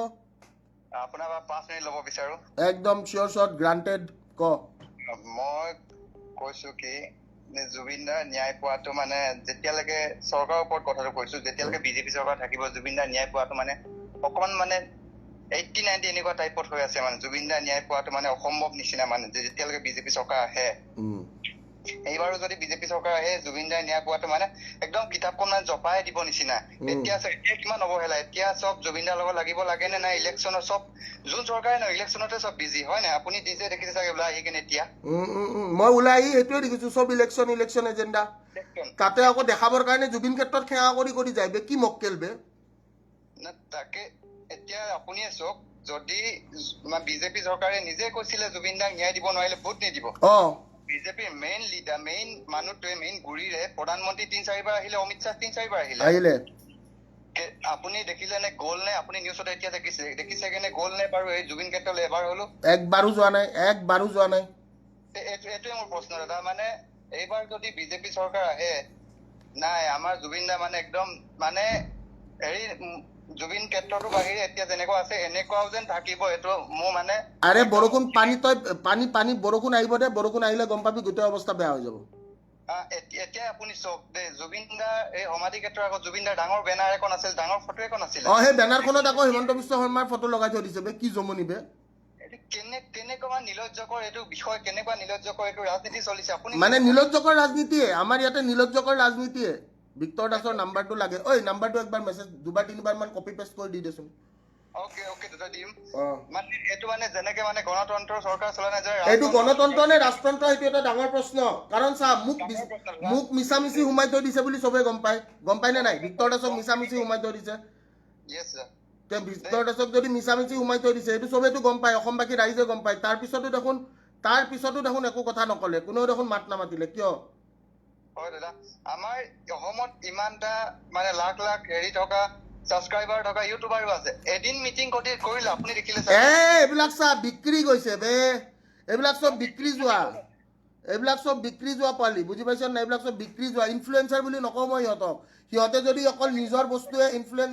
আপোনাৰ 5 মিনিট ল'ব বিচাৰো। একদম চিয়ৰ শ্বট, গ্ৰান্টেড। ক। মই কৈছো কি জুবিন দাৰ ন্যায় পোৱাটো মানে যেতিয়ালৈকে চৰকাৰৰ ওপৰত কথাটো কৈছো, যেতিয়ালৈকে বিজেপি চৰকাৰ থাকিব জুবিন দাৰ ন্যায় পোৱাটো মানে অকমান মানে 80-90 এনেকুৱা টাইপত হৈ আছে। মানে জুবিন দাৰ ন্যায় পোৱাটো মানে অসম্ভৱ নিচিনা, মানে যেতিয়ালৈকে বিজেপি চৰকাৰ আহে। এইবাৰো যদি বিজেপি চৰকাৰ আহে জুবিন দাৰ ন্যায় পোৱাটো মানে একদম কিতাপখন মানে জপাই দিব নিচিনা। এতিয়া কিমান অৱহেলা, এতিয়া চব জুবিন দাৰ লগত লাগিব লাগে নে নাই, ইলেকশ্যনৰ চব যোন চৰকাৰে নহয় ইলেকশ্যনতে চব বিজি হয় নাই? আপুনি নিজে দেখিছে চাগে ওলাই আহি কিনে এতিয়া। মই ওলাই আহি সেইটোৱে দেখিছো, চব ইলেকশ্যন এজেণ্ডা। তাতে আকৌ দেখাবৰ কাৰণে জুবিন ক্ষেত্ৰত সেৱা কৰি যায় বে, কি মক্কেল বে। তাকে এতিয়া আপুনিয়ে চাওক, যদি বিজেপি চৰকাৰে নিজে কৈছিলে জুবিন দাক ন্যায় দিব নোৱাৰিলে ভোট নিদিব। বিজেপিৰ মেইন লিডাৰ, মেইন মানুহটোৱে, মেইন গুৰিৰে প্ৰধানমন্ত্ৰী 3-4 বাৰ আহিলে, অমিত শ্বাহ 3-4 বাৰ আহিলে। আপুনি দেখিলে নে গ'ল নে? আপুনি নিউজত এতিয়া দেখিছে কেনে গ'ল নে বাৰু এই জুবিন ক্ষেত্ৰলৈ এবাৰ হলো? একবাৰো যোৱা নাই। এইটোৱে মোৰ প্ৰশ্ন দাদা। মানে এইবাৰ যদি বিজেপি চৰকাৰ আহে, নাই আমাৰ জুবিন দা মানে একদম মানে হেৰি জুবিন ক্ষেত্ৰতো বাহিৰে এতিয়া যেনেকুৱা আছে এনেকুৱাও যেন থাকিব, এইটো মোৰ মানে। আৰে বৰষুণ পানী বৰষুণ আহিব দে, বৰষুণ আহিলে গম পাবি গোটেই অৱস্থা বেয়া হৈ যাব। এতিয়া আপুনি চাওক দেই, জুবিন দাৰ এই সমাধি ক্ষেত্ৰৰ আগত জুবিন দাৰ ডাঙৰ বেনাৰ এখন আছিল, ডাঙৰ ফটো এখন আছিল। সেই বেনাৰখনত আকৌ হিমন্ত বিশ্ব শৰ্মাৰ ফটো লগাই থৈ দিছে বে, কি জমনি বে। কেনেকুৱা নিলজ্জকৰ এইটো বিষয়, কেনেকুৱা নিলজ্জকৰ এইটো ৰাজনীতি চলিছে আপুনি। মানে নিলজ্জকৰ ৰাজনীতিয়ে, আমাৰ ইয়াতে নিলজ্জকৰ ৰাজনীতিয়ে। ভিক্টৰ দাসৰ নাম্বাৰটো লাগে। নাম্বাৰটো একবাৰ মেছেজ 2-3 বাৰ মান কপি পেষ্ট কৰি দি দেচোন। ওকে দাদা দিম। মানে এইটো মানে যেনেকে মানে গণতন্ত্ৰ চৰকাৰ চলা নাযায়, এইটো গণতন্ত্ৰ নে ৰাজতন্ত্ৰ, সেইটো এটা ডাঙৰ প্ৰশ্ন। কাৰণ চা, মোক মিছামিচি সোমাই থৈ দিছে বুলি চবে গম পায় নে নাই? ভিক্টৰ দাসক মিছামিচি সোমাই থৈ দিছে। ভিক্টৰ দাসক যদি মিছামিচি সোমাই থৈ দিছে, এইটো চবেতো গম পায়, অসমবাসী ৰাইজে গম পায়। তাৰ পিছতো দেখোন একো কথা নকলে, কোনেও দেখোন মাত নামাতিলে, কিয়? হয় দাদা, আমাৰ অসমত ইমানটা মানে লাখ হেৰি থকা সাবস্ক্ৰাইবাৰ থকা ইউটিউবাৰো আছে। এদিন মিটিং কৰিলে আপুনি দেখিলে এইবিলাক চা বিক্ৰী গৈছে বে, এইবিলাক চব বিক্ৰী যোৱা পোৱালি, বুজি পাইছ নাই? এইবিলাক চব বিক্ৰী যোৱা ইনফ্লুৱেঞ্চাৰ বুলি নকওঁ মই সিহঁতক। সিহঁতে যদি অকল নিজৰ বস্তুৱে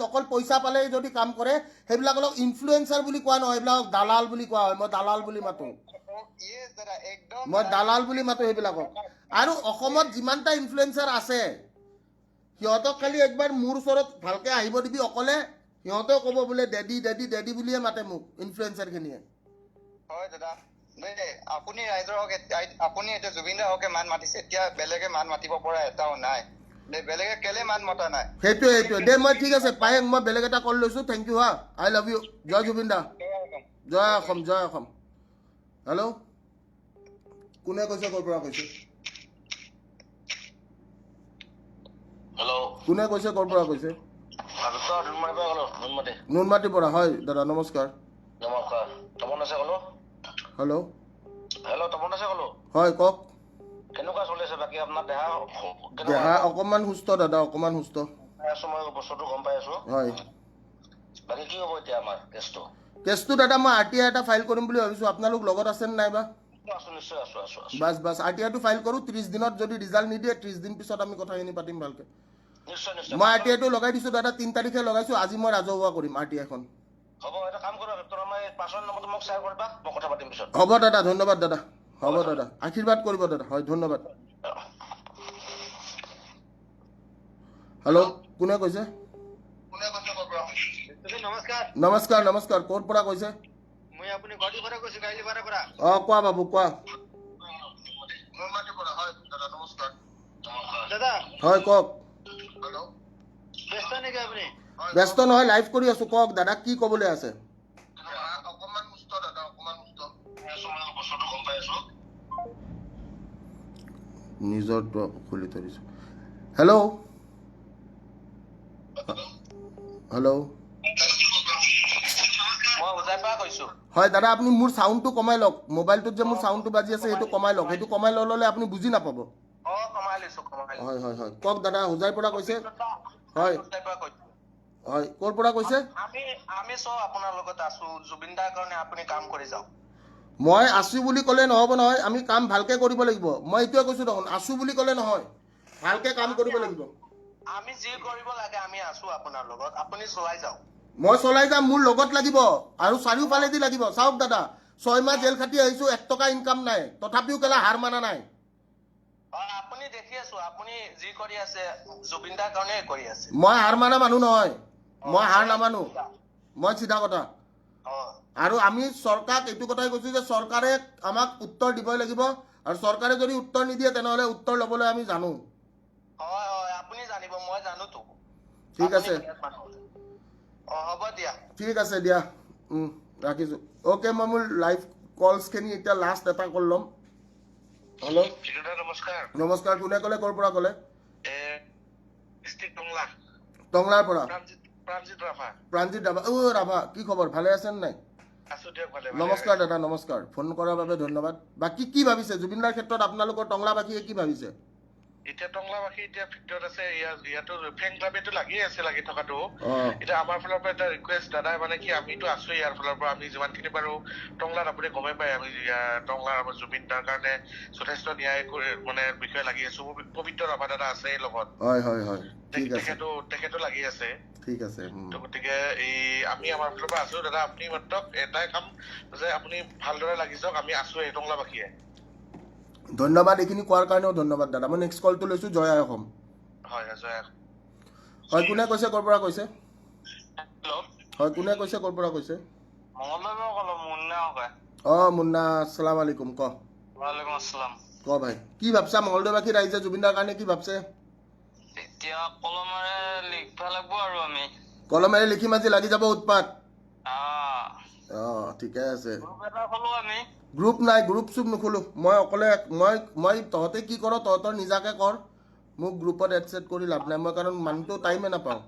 অকল পইচা পালে যদি কাম কৰে, সেইবিলাক অলপ ইনফ্লুৱেঞ্চাৰ বুলি কোৱা নহয়, এইবিলাকক দালাল বুলি কোৱা হয়। মই দালাল বুলি মাতো সেইবিলাকক। আৰু অসমত যিমানটা ইনফ্লুৱেঞ্চাৰ আছে, সিহঁতক খালি একবাৰ মোৰ ওচৰত ভালকে আহিব দিবি অকলে, সিহঁতেও ক'ব বোলে ডেডি বুলিয়ে মাতে মোক ইনফ্লুৱেঞ্চাৰখিনিয়ে। হয় দাদা, আপুনি ৰাইজৰ হকে, আপুনি এতিয়া জুবিন দাৰ হকে মান মাতিছে, এতিয়া বেলেগে মান মাতিব পৰা এটাও নাই। বেলেগে কেলে মান মতা নাই? সেইটোৱে দে। মই ঠিক আছে পায়েং, মই বেলেগ এটা কল লৈছো। থেংক ইউ হা, আই লাভ ইউ। জয় জুবিন দা, জয় অসম, জয় অসম। হেল্ল', কোনে কৈছে, ক'ৰ পৰা কৈছে? কোনে কৈছে, ক'ৰ পৰা কৈছে? নুনমাটিৰ পৰা। হয় দাদা, নমস্কাৰ। হেল্ল', হয় কওক। কেনেকুৱা চলি আছে বাকী আপোনাৰ দেহা? দেহা অকণমান সুস্থ দাদা, অকণমান সুস্থ। বস্তুটো গম পাই আছো। হয়, বাকী কি হ'ব এতিয়া আমাৰ কেছটো দাদা? মই RTI এটা ফাইল কৰিম বুলি ভাবিছো, আপোনালোক লগত আছে নে নাইবা? বাছ RTIটো ফাইল কৰো। 30 দিনত যদি ৰিজাল্ট নিদিয়ে, 30 দিন পিছত আমি কথাখিনি পাতিম ভালকে। মই RTIটো লগাই দিছো দাদা, 3 তাৰিখে লগাইছো। আজি মই ৰাজহুৱা কৰিম RTIখন। হ'ব, এটা কাম কৰক, পাছৰ নম্বৰটো মোক শ্বেয়াৰ কৰিবা, মই কথা পাতিম পিছত। হ'ব দাদা, ধন্যবাদ দাদা। হ'ব দাদা, আশীৰ্বাদ কৰিব দাদা। হয়, ধন্যবাদ। হেল্ল', কোনে কৈছে? নমস্কাৰ। ক'ৰ পৰা কৈছে? কোৱা বাবু, কোৱা। হয় কওক। ব্যস্ত নহয়, লাইভ কৰি আছো। কওক দাদা, কি ক'বলৈ আছে? নিজৰটো খুলি থৈ দিছো। হেল্ল', পৰা কৈছো হয় দাদা আপুনি মোৰ চাউণ্ডটো কমাই লওক মোবাইলটোত যে মোৰ চাউণ্ডটো বাজি আছে সেইটো কমাই লওক সেইটো কমাই ল'লে আপুনি বুজি নাপাব কমাই লৈছো হয় হয় হয় কওক দাদা হোজাইৰ পৰা কৈছে হয় হয় ক'ৰ পৰা কৈছে আমি চব আপোনাৰ লগত আছো জুবিন দাৰ কাৰণে আপুনি কাম কৰি যাওক মই আছো বুলি ক'লে নহ'ব নহয় আমি কাম ভালকে কৰিব লাগিব মই এইটোৱে কৈছো দেখোন আছো বুলি ক'লে নহয় ভালকে কাম কৰিব লাগিব আমি যি কৰিব লাগে আমি আছো আপোনাৰ লগত আপুনি চলাই যাওক মই চলাই যাম মোৰ লগত লাগিব আৰু চাৰিওফালেদি লাগিব চাওক দাদা 6 মাহ জেল খাটি আহিছো 1 টকা ইনকাম নাই তথাপিও কেলা হাৰ মানা নাই আপুনি দেখি আছো আপুনি যি কৰি আছে জুবিন দাৰ কাৰণে কৰি আছে মই হাৰ মানা মানুহ নহয় মই হাৰ নামানো মই চিধা কথা আৰু আমি চৰকাৰক এইটো কথাই কৈছো যে চৰকাৰে আমাক উত্তৰ দিবই লাগিব আৰু চৰকাৰে যদি উত্তৰ নিদিয়ে তেনেহ'লে উত্তৰ ল'বলৈ আমি জানো হয় হয় আপুনি জানিব মই জানো তো ঠিক আছে হ'ব দিয়া ঠিক আছে দিয়া ৰাখিছো অ'কে মই মোৰ লাইভ কলছখিনি এতিয়া লাষ্ট এটা কৰি ল'ম হেল্ল' নমস্কাৰ নমস্কাৰ কোনে ক'লে ক'ৰ পৰা ক'লে ডিষ্ট্ৰিক্ট টংলা টংলাৰ পৰা প্ৰাণজিৎ ৰাভা প্ৰাণজিৎ ৰাভা ৰাভা কি খবৰ ভালে আছেনে নাই আছো দিয়ক ভালে নমস্কাৰ দাদা নমস্কাৰ ফোন কৰাৰ বাবে ধন্যবাদ বাকী কি ভাবিছে জুবিনদাৰ ক্ষেত্ৰত আপোনালোকৰ টংলাবাসীয়ে কি ভাবিছে এতিয়া টংলাবাসী এতিয়া ভিতৰত আছে ইয়াতো ফেন ক্লাবেতো লাগিয়ে আছে লাগি থকাটো এতিয়া আমাৰ ফালৰ পৰা এটা ৰিকুৱেষ্ট দাদা মানে কি আমিতো আছো ইয়াৰ ফালৰ পৰা আমি যিমানখিনি পাৰো টংলাত আপুনি গমেই পায় আমি টংলাৰ আমাৰ জুবিন দাৰ কাৰণে যথেষ্ট ন্যায় মানে বিষয়ে লাগি আছো পবিত্ৰ ৰাভা দাদা আছে লগত হয় হয় হয় ঠিক আছে তেখেতো লাগি আছে ঠিক আছে গতিকে এই আমি আমাৰ ফালৰ পৰা আছো দাদা আপুনি মাত্ৰ এটাই কাম যে আপুনি ভালদৰে লাগি যাওক আমি আছো এই টংলাবাসীয়ে ধন্যবাদ এইখিনি কোৱাৰ কাৰণেও ধন্যবাদ দাদা মই নেক্সট কলটো লৈছো জয় আই অসম হয় জয় হয় কোনে কৈছে ক'ৰ পৰা কৈছে হেল্ল' হয় কোনে কৈছে ক'ৰ পৰা কৈছে মুন্না আসসালামু আলাইকুম ক ওয়ালাইকুম আসসালাম ক ভাই কি ভাবছা মঙ্গলদৈবাসী ৰাইজে জুবিনদাৰ কাৰণে কি ভাবছে এতিয়া কলমেৰে লিখিব লাগিব আৰু আমি কলমেৰে লিখি মাজি লাগি যাব উৎপাত ঠিকে আছে গ্ৰুপ নাই গ্ৰুপ চুপ নুখোলো মই অকলে মই তহঁতে কি কৰ তহঁতৰ নিজাকে কৰ মোক গ্ৰুপত এড চেট কৰি লাভ নাই মই কাৰণ মানুহটো টাইমে নাপাওঁ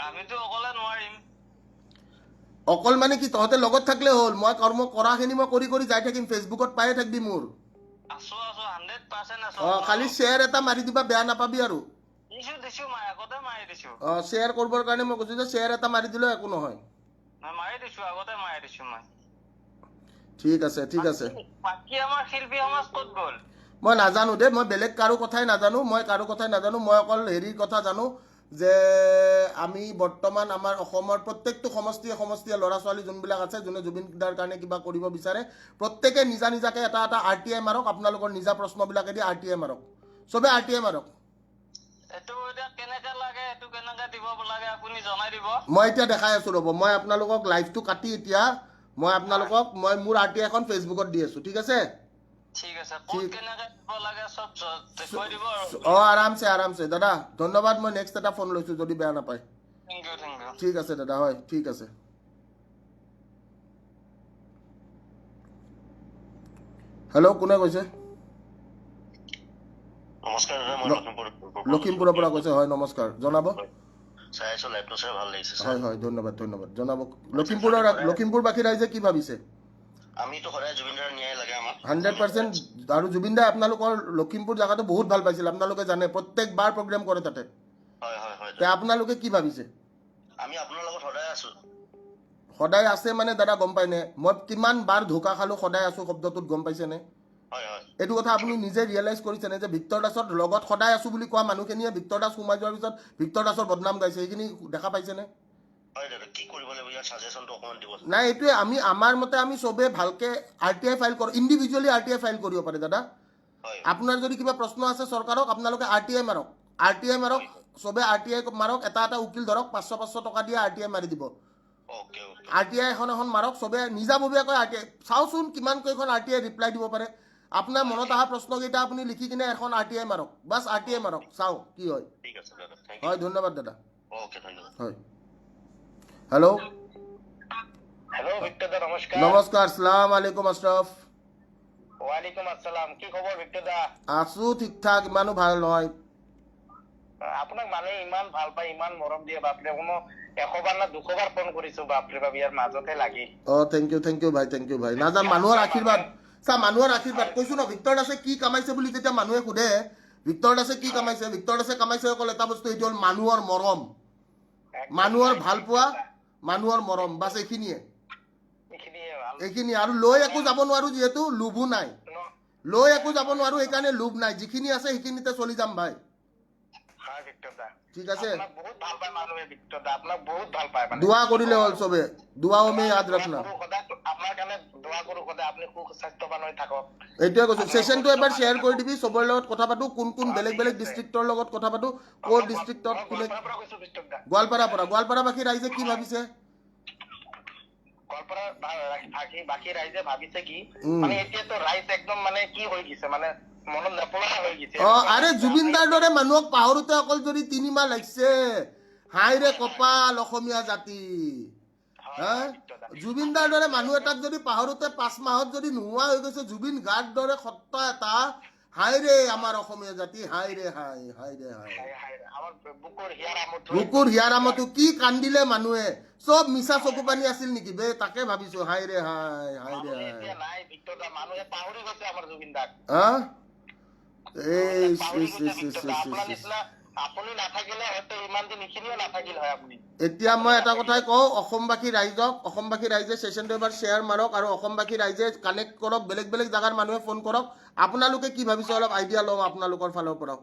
আমিতো অকলে নোৱাৰিম অকল মানে কি তহঁতে লগত থাকিলে হ'ল মই কৰ্ম কৰাখিনি মই কৰি কৰি যাই থাকিম ফেচবুকত পায়ে থাকিবি মোৰ আছো 100% আছো খালি শ্বেয়াৰ এটা মাৰি দিবা বেয়া নাপাবি আৰু দিছো মই আগতে মাৰি দিছো শ্বেয়াৰ কৰিবৰ কাৰণে মই কৈছো যে শ্বেয়াৰ এটা মাৰি দিলে একো নহয় মাৰি দিছো আগতে মাৰি দিছো মই ঠিক আছে ঠিক আছে বাকি আমাৰ শিল্পী সমাজ ক'ত গ'ল মই নাজানো দে মই বেলেগ কাৰো কথাই নাজানো মই অকল হেৰিৰ কথা জানো যে আমি বৰ্তমান আমাৰ অসমৰ প্ৰত্যেকটো সমষ্টিয়ে ল'ৰা ছোৱালী যোনবিলাক আছে যোনে জুবিন দাৰ কাৰণে কিবা কৰিব বিচাৰে প্ৰত্যেকে নিজা নিজাকে এটা এটা RTI মাৰক আপোনালোকৰ নিজা প্ৰশ্নবিলাকেদি RTI মাৰক চবে RTI মাৰক এটো এটা কেনেকা লাগে এটো কেনেকা দিব লাগে আপুনি জনাই দিব মই এতিয়া দেখাই আছো ৰব মই আপোনালোকক লাইভটো কাটি এতিয়া মই আপোনালোকক মই মোৰ RTI এখন ফেচবুকত দি আছো ঠিক আছে ঠিক আছে কোন কেনেকা দিব লাগে সব দেখুৱাই দিব আৰামছে দাদা ধন্যবাদ মই নেক্সট এটা ফোন লৈছো যদি বেয়া নাপায় থ্যাংক ইউ ঠিক আছে দাদা হয় ঠিক আছে হেল্ল' কোনে কৈছে নমস্কাৰ দাদা মই লখিমপুৰৰ পৰা কৈছে হয় নমস্কাৰ জনাব চাইছো লাইভটো চাই ভাল লাগিছে হয় ধন্যবাদ জনাব লখিমপুৰবাসী ৰাইজে কি ভাবিছে আমিতো সদায় জুবিনদাৰ ন্যায় লাগে আমাক 100% আৰু জুবিন দাই আপোনালোকৰ লখিমপুৰ জাগাটো বহুত ভাল পাইছিল আপোনালোকে জানে প্ৰত্যেকবাৰ প্ৰগ্ৰাম কৰে তাতে হয় আপোনালোকে কি ভাবিছে আমি আপোনাৰ লগত সদায় আছো সদায় আছে মানে দাদা গম পাইনে মই কিমান বাৰ ধোকা খালো সদায় আছো শব্দটোত গম পাইছেনে এইটো কথা আপুনি নিজে ৰিয়েলাইজ কৰিছেনে যে ভিক্টৰ দাসৰ লগত সদায় আছো বুলি কোৱা মানুহখিনিয়ে ভিক্টৰ দাস সোমাই যোৱাৰ পিছত ভিক্টৰ দাসৰ বদনাম গাইছে এইখিনি দেখা পাইছেনে নাই এইটোৱে আমি আমাৰ মতে আমি চবে ভালকে RTI ফাইল কৰোঁ ইণ্ডিভিজুৱেলি RTI ফাইল কৰিব পাৰে দাদা আপোনাৰ যদি কিবা প্ৰশ্ন আছে চৰকাৰক আপোনালোকে RTI মাৰক চবে RTI মাৰক এটা উকিল ধৰক 500 টকা দিয়ে RTI মাৰি দিব RTI এখন মাৰক চবে নিজাববীয়াকৈ RTI চাওচোন কিমান কেইখন RTI ৰিপ্লাই দিব পাৰে আপোনাৰ মনত অহা প্ৰশ্নকেইটা আপুনি লিখি কিনে এখন RTI মাৰক বাছ RTI মাৰক চাও কি হয় হয় ধন্যবাদ দাদা হয় হেল্ল' ভিক্টৰ দা নমস্কাৰ আসসালামু আলাইকুম আশৰাফ ওয়ালাইকুম আসসালাম কি খবৰ ভিক্টৰ দা আছো ঠিক ঠাক ইমানো ভাল নহয় আপোনাক মানে ইমান ভাল পায়, ইমান মৰম দিয়ে বাপৰে, কোনো 100 বাৰ না 200 বাৰ ফোন কৰিছো বাপৰে বাপ, ইয়াৰ মাজতে লাগি। থেংক ইউ ভাই নাজান মানুহৰ আশীৰ্বাদ চা, মানুহৰ আশীৰ্বাদ কৈছো ন। ভিক্টৰ দাসে কি কামাইছে বুলি যেতিয়া মানুহে সোধে ভিক্টৰ দাসে কি কামাইছে, ভিক্টৰ দাসে কামাইছে অকল এটা বস্তু, এইটো হ'ল মানুহৰ মৰম, মানুহৰ ভাল পোৱা, মানুহৰ মৰম, বাছ এইখিনিয়ে। আৰু লৈ একো যাব নোৱাৰো, যিহেতু লোভো নাই, লৈ একো যাব নোৱাৰো, সেইকাৰণে লোভ নাই, যিখিনি আছে সেইখিনিতে চলি যাম ভাই। ঠিক আছে, দোৱা কৰিলে হ'ল চবে, দোৱা মে ইয়াদ ৰাখনা। এইটোৱে কৈছো, সেশনটো এবাৰ শ্বেয়াৰ কৰি দিবি, চবৰে লগত কথা পাতো, কোন কোন বেলেগ বেলেগ ডিষ্ট্ৰিক্টৰ লগত কথা পাতো, ক'ৰ ডিষ্ট্ৰিক্টত কোনে। গোৱালপাৰাৰ পৰা, গোৱালপাৰাবাসী ৰাইজে কি ভাবিছে? বাকী ৰাইজে ভাবিছে কি মানে, এতিয়াতো ৰাইজ একদম মানে কি হৈ গৈছে, মানে মনত নপৰা হৈ গৈছে। আৰে জুবিন দাৰ দৰে মানুহক পাহৰোতে অকল যদি 3 মাহ লাগিছে, হাই ৰে কপাল অসমীয়া জাতি। জুবিন দাৰ দৰে মানুহ এটাক যদি পাহৰোতে 5 মাহত যদি নোহোৱা হৈ গৈছে, জুবিন গাৰ্গ দৰে সত্তা এটা, হাই ৰে আমাৰ অসমীয়া জাতি, হাই ৰে হাই, হাই ৰে হাই। বুকুৰ হিয়াৰামতো কি কান্দিলে মানুহে, চব মিছা চকু পানী আছিল নেকি বে, তাকে ভাবিছো, হাই ৰে হাই, হাই ৰে হাই। এতিয়া মই এটা কথাই কওঁ, অসমবাসী ৰাইজে সেশনটো এবাৰ শ্বেয়াৰ মাৰক, আৰু অসমবাসী ৰাইজে কানেক্ট কৰক, বেলেগ বেলেগ জাগাৰ মানুহে ফোন কৰক, আপোনালোকে কি ভাবিছে অলপ আইডিয়া লওঁ আপোনালোকৰ ফালৰ পৰা।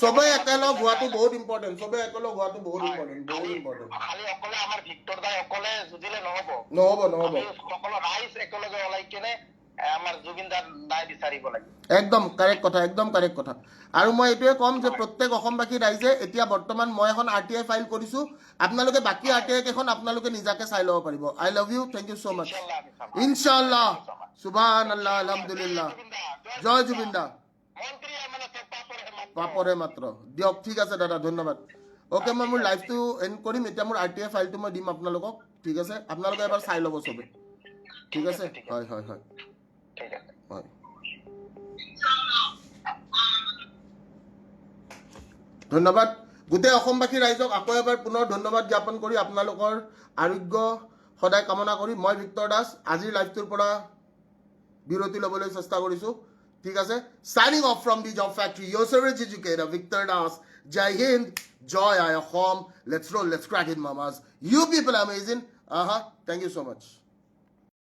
চবে একেলগ হোৱাটো বহুত ইম্পৰ্টেণ্ট, চবে একেলগ হোৱাটো বহুত ইম্পৰ্টেণ্ট, বহুত ইম্পৰ্টেণ্ট। নহ'ব একদম কাৰেক্ট কথা, একদম কাৰেক্ট কথা। আৰু মই এইটোৱে ক'ম যে প্ৰত্যেক অসমবাসী ৰাইজে, এতিয়া বৰ্তমান মই এখন RTI ফাইল কৰিছো, আপোনালোকে বাকী RTI কেইখন আপোনালোকে নিজাকে চাই ল'ব পাৰিব। I love you, thank you so' much. ইনশাআল্লাহ, সুবহানাল্লাহ, আলহামদুলিল্লাহ, জয় জুবিন দা। পাপৰে মাত্ৰ দিয়ক, ঠিক আছে দাদা, ধন্যবাদ। অ'কে, মই মোৰ লাইভটো এণ্ড কৰিম এতিয়া, মোৰ RTI ফাইলটো মই দিম আপোনালোকক, ঠিক আছে, আপোনালোকে এবাৰ চাই ল'ব চবে, ঠিক আছে। হয় হয় হয় হয়, ধন্যবাদ গোটেই অসমবাসী ৰাইজক। আকৌ এবাৰ পুনৰ ধন্যবাদ জ্ঞাপন কৰি আপোনালোকৰ আৰোগ্য সদায় কামনা কৰি মই ভিক্টৰ দাস আজিৰ লাইভটোৰ পৰা বিৰতি ল'বলৈ চেষ্টা কৰিছোঁ, ঠিক আছে। Signing off from the job factory, your favourite educator Victor Das. জয় হিন্দ, জয় আই Assam, let's roll, let's crack it mamas, you people amazing. Thank you so mass.